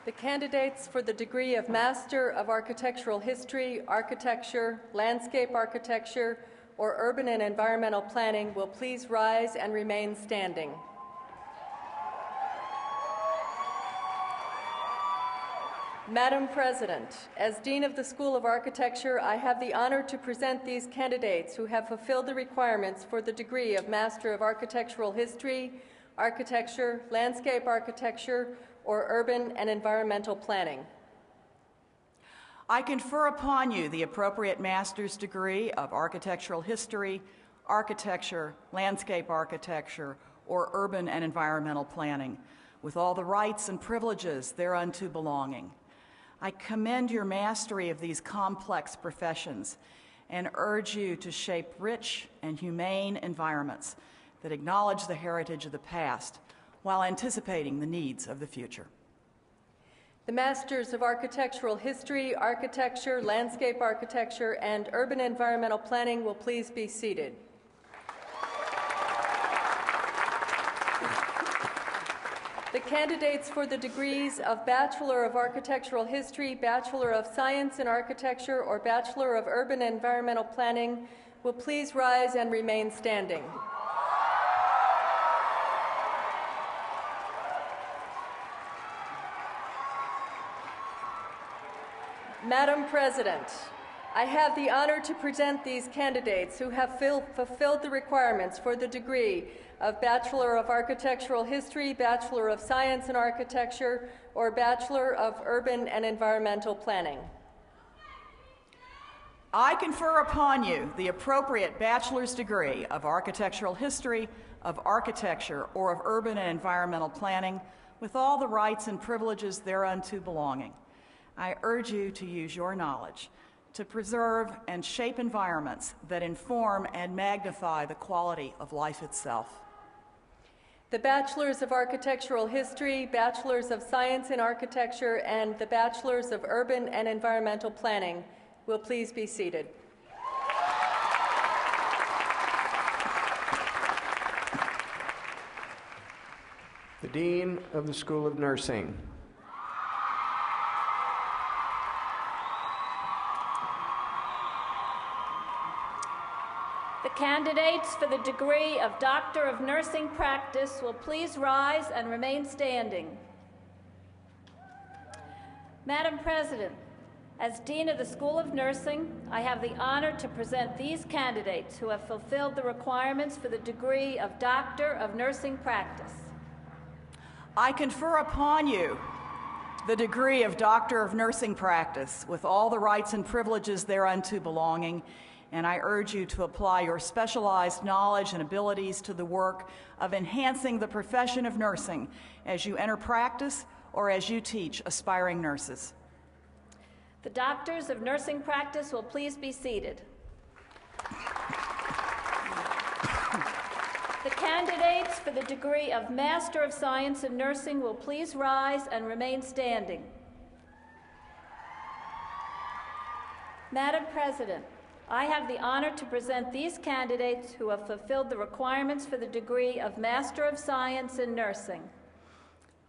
The candidates for the degree of Master of Architectural History, Architecture, Landscape Architecture, or Urban and Environmental Planning will please rise and remain standing. Madam President, as Dean of the School of Architecture, I have the honor to present these candidates who have fulfilled the requirements for the degree of Master of Architectural History, Architecture, Landscape Architecture, or Urban and Environmental Planning. I confer upon you the appropriate master's degree of Architectural History, Architecture, Landscape Architecture, or Urban and Environmental Planning, with all the rights and privileges thereunto belonging. I commend your mastery of these complex professions and urge you to shape rich and humane environments that acknowledge the heritage of the past while anticipating the needs of the future. The Masters of Architectural History, Architecture, Landscape Architecture, and Urban Environmental Planning will please be seated. The candidates for the degrees of Bachelor of Architectural History, Bachelor of Science in Architecture, or Bachelor of Urban and Environmental Planning will please rise and remain standing. Madam President, I have the honor to present these candidates who have fulfilled the requirements for the degree of Bachelor of Architectural History, Bachelor of Science in Architecture, or Bachelor of Urban and Environmental Planning. I confer upon you the appropriate bachelor's degree of architectural history, of architecture, or of urban and environmental planning, with all the rights and privileges thereunto belonging. I urge you to use your knowledge to preserve and shape environments that inform and magnify the quality of life itself. The Bachelors of Architectural History, Bachelors of Science in Architecture, and the Bachelors of Urban and Environmental Planning will please be seated. The Dean of the School of Nursing. The candidates for the degree of Doctor of Nursing Practice will please rise and remain standing. Madam President, as Dean of the School of Nursing, I have the honor to present these candidates who have fulfilled the requirements for the degree of Doctor of Nursing Practice. I confer upon you the degree of Doctor of Nursing Practice with all the rights and privileges thereunto belonging, and I urge you to apply your specialized knowledge and abilities to the work of enhancing the profession of nursing as you enter practice or as you teach aspiring nurses. The Doctors of Nursing Practice will please be seated. The candidates for the degree of Master of Science in Nursing will please rise and remain standing. Madam President, I have the honor to present these candidates who have fulfilled the requirements for the degree of Master of Science in Nursing.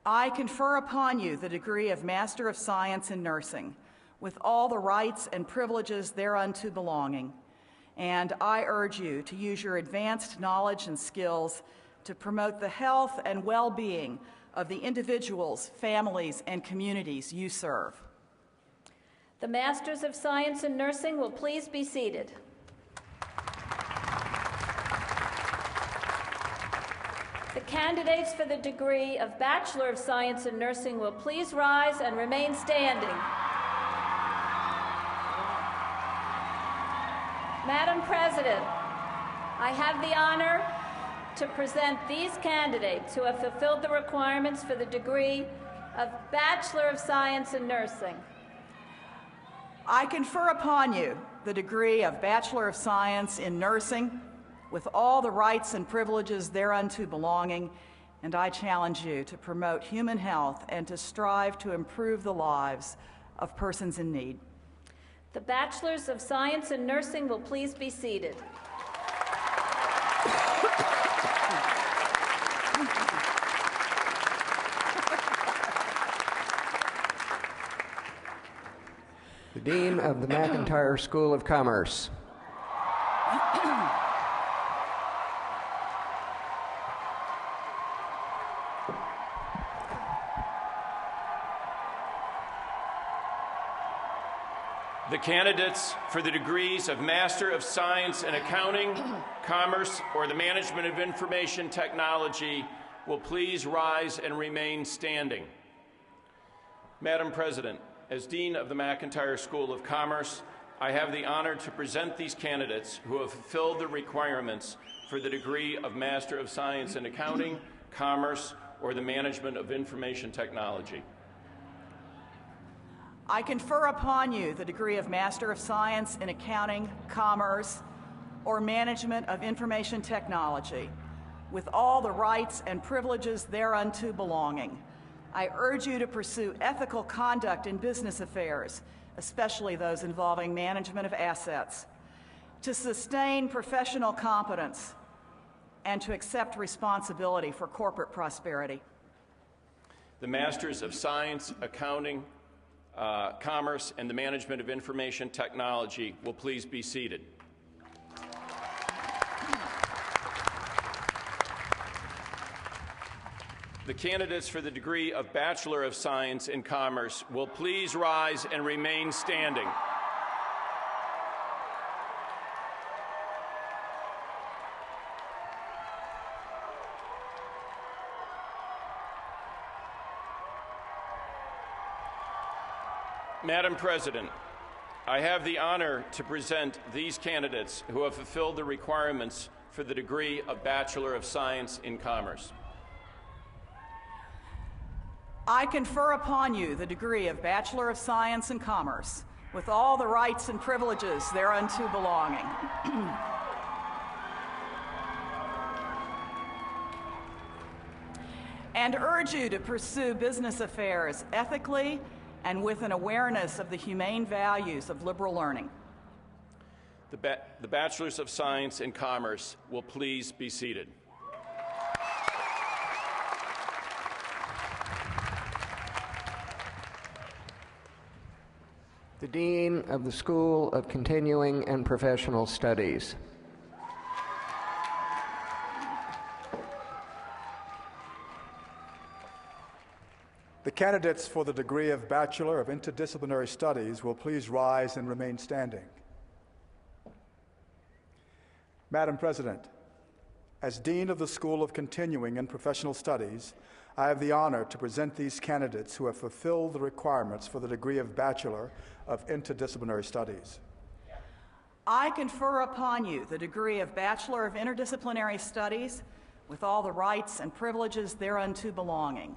I confer upon you the degree of Master of Science in Nursing with all the rights and privileges thereunto belonging, and I urge you to use your advanced knowledge and skills to promote the health and well-being of the individuals, families, and communities you serve. The Masters of Science in Nursing will please be seated. The candidates for the degree of Bachelor of Science in Nursing will please rise and remain standing. Madam President, I have the honor to present these candidates who have fulfilled the requirements for the degree of Bachelor of Science in Nursing. I confer upon you the degree of Bachelor of Science in Nursing with all the rights and privileges thereunto belonging, and I challenge you to promote human health and to strive to improve the lives of persons in need. The Bachelors of Science in Nursing will please be seated. The Dean of the McIntire School of Commerce. The candidates for the degrees of Master of Science in Accounting, Commerce, or the Management of Information Technology will please rise and remain standing. Madam President, as Dean of the McIntire School of Commerce, I have the honor to present these candidates who have fulfilled the requirements for the degree of Master of Science in Accounting, Commerce, or the Management of Information Technology. I confer upon you the degree of Master of Science in Accounting, Commerce, or Management of Information Technology, with all the rights and privileges thereunto belonging. I urge you to pursue ethical conduct in business affairs, especially those involving management of assets, to sustain professional competence, and to accept responsibility for corporate prosperity. The Masters of Science, Accounting, Commerce, and the Management of Information Technology will please be seated. The candidates for the degree of Bachelor of Science in Commerce will please rise and remain standing. Madam President, I have the honor to present these candidates who have fulfilled the requirements for the degree of Bachelor of Science in Commerce. I confer upon you the degree of Bachelor of Science in Commerce, with all the rights and privileges thereunto belonging. And urge you to pursue business affairs ethically and with an awareness of the humane values of liberal learning. The Bachelors of Science in Commerce will please be seated. The Dean of the School of Continuing and Professional Studies. The candidates for the degree of Bachelor of Interdisciplinary Studies will please rise and remain standing. Madam President, as Dean of the School of Continuing and Professional Studies, I have the honor to present these candidates who have fulfilled the requirements for the degree of Bachelor of Interdisciplinary Studies. I confer upon you the degree of Bachelor of Interdisciplinary Studies with all the rights and privileges thereunto belonging.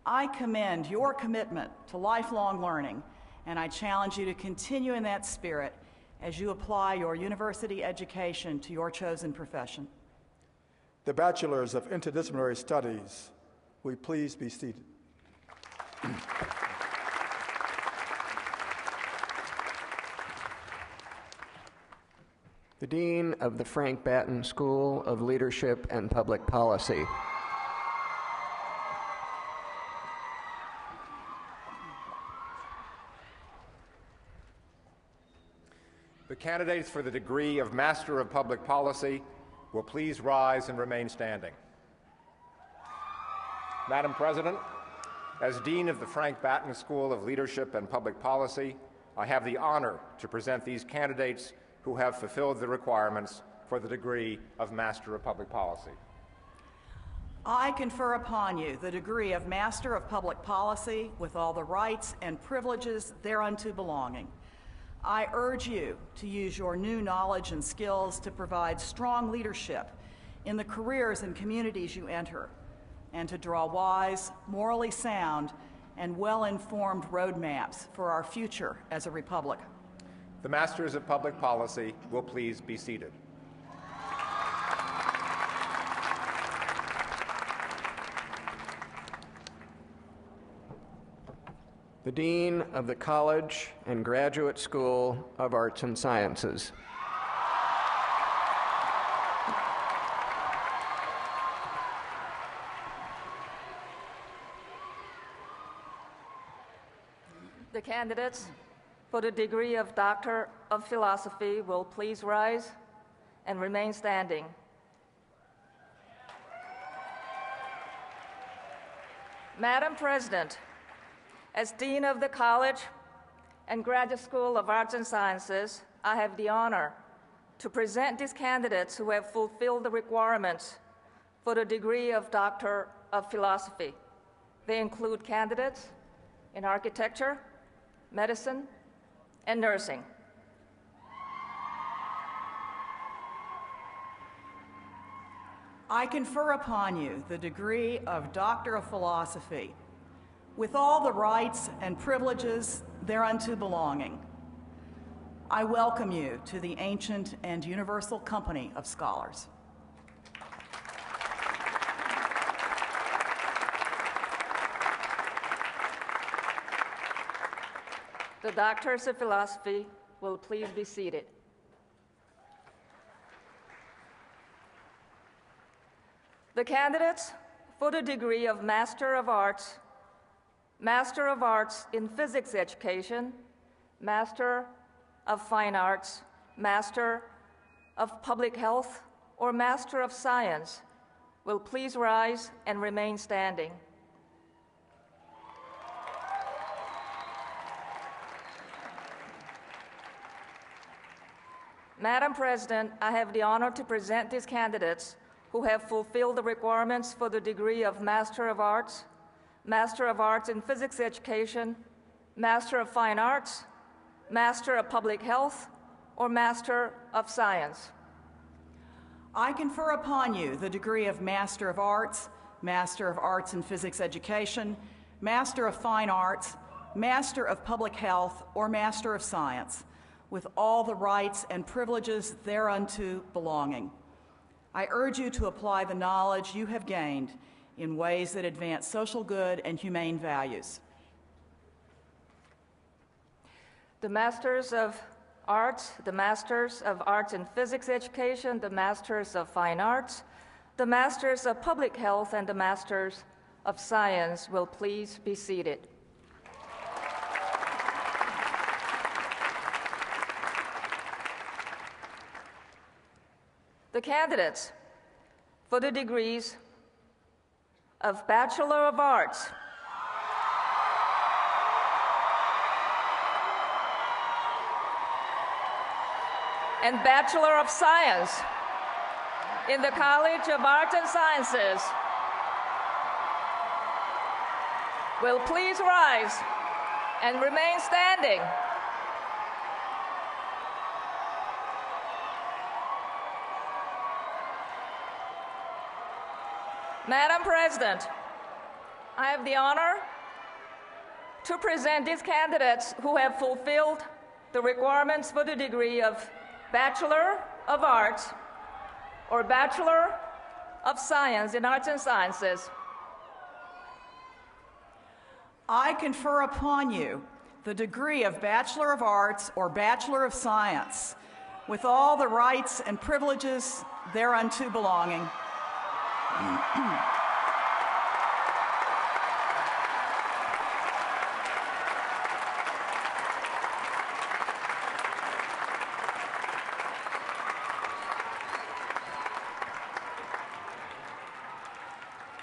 I commend your commitment to lifelong learning, and I challenge you to continue in that spirit as you apply your university education to your chosen profession. The Bachelors of Interdisciplinary Studies, will you please be seated? The Dean of the Frank Batten School of Leadership and Public Policy. The candidates for the degree of Master of Public Policy will please rise and remain standing. Madam President, as Dean of the Frank Batten School of Leadership and Public Policy, I have the honor to present these candidates who have fulfilled the requirements for the degree of Master of Public Policy. I confer upon you the degree of Master of Public Policy with all the rights and privileges thereunto belonging. I urge you to use your new knowledge and skills to provide strong leadership in the careers and communities you enter, and to draw wise, morally sound, and well-informed roadmaps for our future as a republic. The Masters of Public Policy will please be seated. The Dean of the College and Graduate School of Arts and Sciences. The candidates for the degree of Doctor of Philosophy will please rise and remain standing. Madam President, as Dean of the College and Graduate School of Arts and Sciences, I have the honor to present these candidates who have fulfilled the requirements for the degree of Doctor of Philosophy. They include candidates in architecture, medicine, and nursing. I confer upon you the degree of Doctor of Philosophy with all the rights and privileges thereunto belonging. I welcome you to the ancient and universal company of scholars. The Doctors of Philosophy will please be seated. The candidates for the degree of Master of Arts in Physics Education, Master of Fine Arts, Master of Public Health, or Master of Science will please rise and remain standing. Madam President, I have the honor to present these candidates who have fulfilled the requirements for the degree of Master of Arts in Physics Education, Master of Fine Arts, Master of Public Health, or Master of Science. I confer upon you the degree of Master of Arts in Physics Education, Master of Fine Arts, Master of Public Health, or Master of Science, with all the rights and privileges thereunto belonging. I urge you to apply the knowledge you have gained in ways that advance social good and humane values. The Masters of Arts, the Masters of Arts in Physics Education, the Masters of Fine Arts, the Masters of Public Health, and the Masters of Science will please be seated. The candidates for the degrees of Bachelor of Arts, and Bachelor of Science in the College of Arts and Sciences will please rise and remain standing. Madam President, I have the honor to present these candidates who have fulfilled the requirements for the degree of Bachelor of Arts or Bachelor of Science in Arts and Sciences. I confer upon you the degree of Bachelor of Arts or Bachelor of Science, with all the rights and privileges thereunto belonging.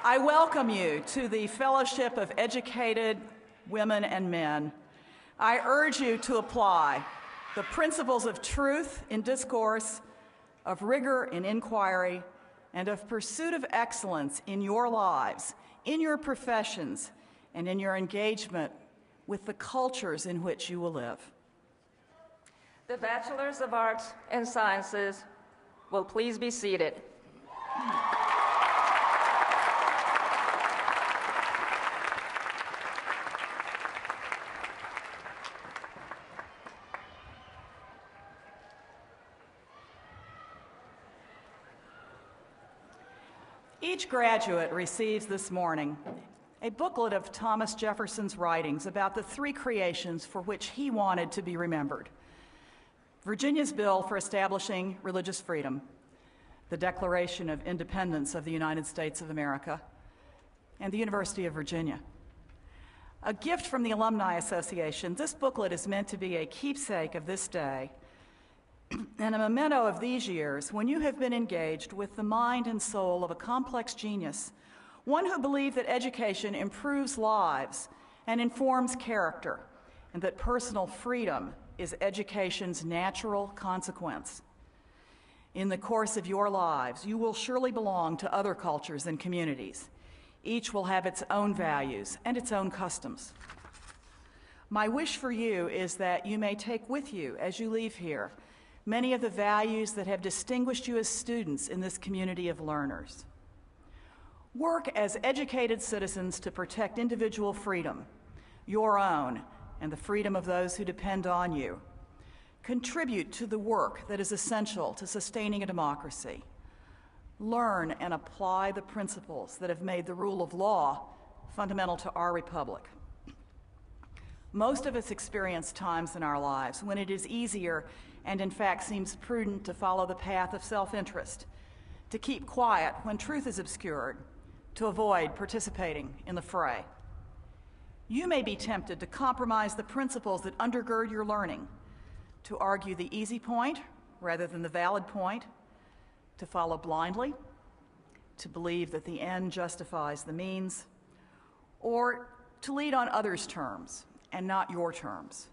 I welcome you to the Fellowship of Educated Women and Men. I urge you to apply the principles of truth in discourse, of rigor in inquiry, and of pursuit of excellence in your lives, in your professions, and in your engagement with the cultures in which you will live. The Bachelors of Arts and Sciences will please be seated. Each graduate receives this morning a booklet of Thomas Jefferson's writings about the three creations for which he wanted to be remembered: Virginia's bill for establishing religious freedom, the Declaration of Independence of the United States of America, and the University of Virginia. A gift from the Alumni Association, this booklet is meant to be a keepsake of this day and a memento of these years when you have been engaged with the mind and soul of a complex genius, one who believed that education improves lives and informs character, and that personal freedom is education's natural consequence. In the course of your lives, you will surely belong to other cultures and communities. Each will have its own values and its own customs. My wish for you is that you may take with you, as you leave here, many of the values that have distinguished you as students in this community of learners. Work as educated citizens to protect individual freedom, your own, and the freedom of those who depend on you. Contribute to the work that is essential to sustaining a democracy. Learn and apply the principles that have made the rule of law fundamental to our republic. Most of us experience times in our lives when it is easier and in fact seems prudent to follow the path of self-interest, to keep quiet when truth is obscured, to avoid participating in the fray. You may be tempted to compromise the principles that undergird your learning, to argue the easy point rather than the valid point, to follow blindly, to believe that the end justifies the means, or to lead on others' terms and not your terms.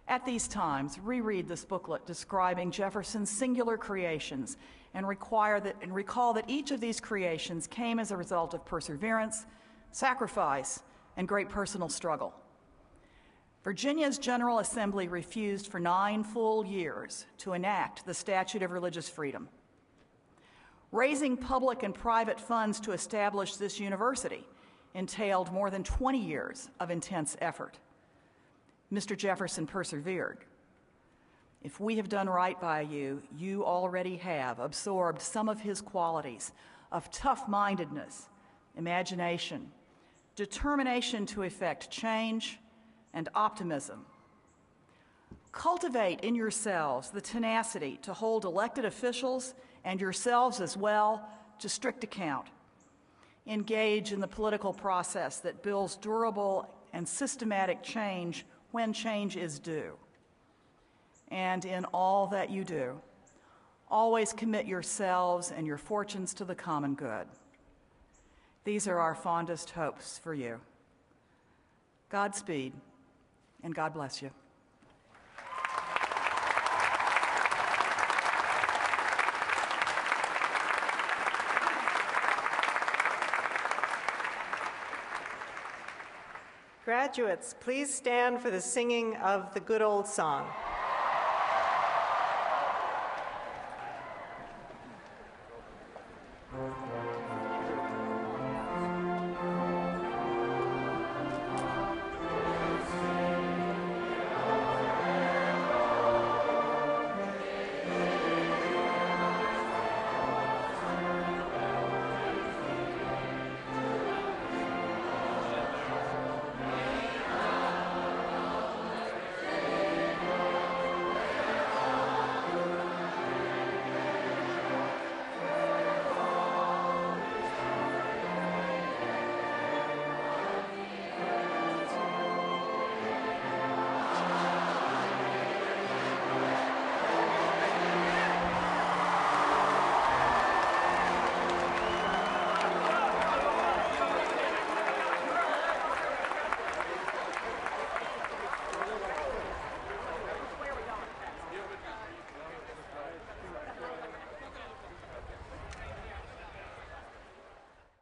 At these times, reread this booklet describing Jefferson's singular creations and recall that each of these creations came as a result of perseverance, sacrifice, and great personal struggle. Virginia's General Assembly refused for 9 full years to enact the Statute of Religious Freedom. Raising public and private funds to establish this university entailed more than 20 years of intense effort. Mr. Jefferson persevered. If we have done right by you, you already have absorbed some of his qualities of tough-mindedness, imagination, determination to effect change, and optimism. Cultivate in yourselves the tenacity to hold elected officials and yourselves as well to strict account. Engage in the political process that builds durable and systematic change when change is due. And in all that you do, always commit yourselves and your fortunes to the common good. These are our fondest hopes for you. Godspeed, and God bless you. Graduates, please stand for the singing of the Good Old Song.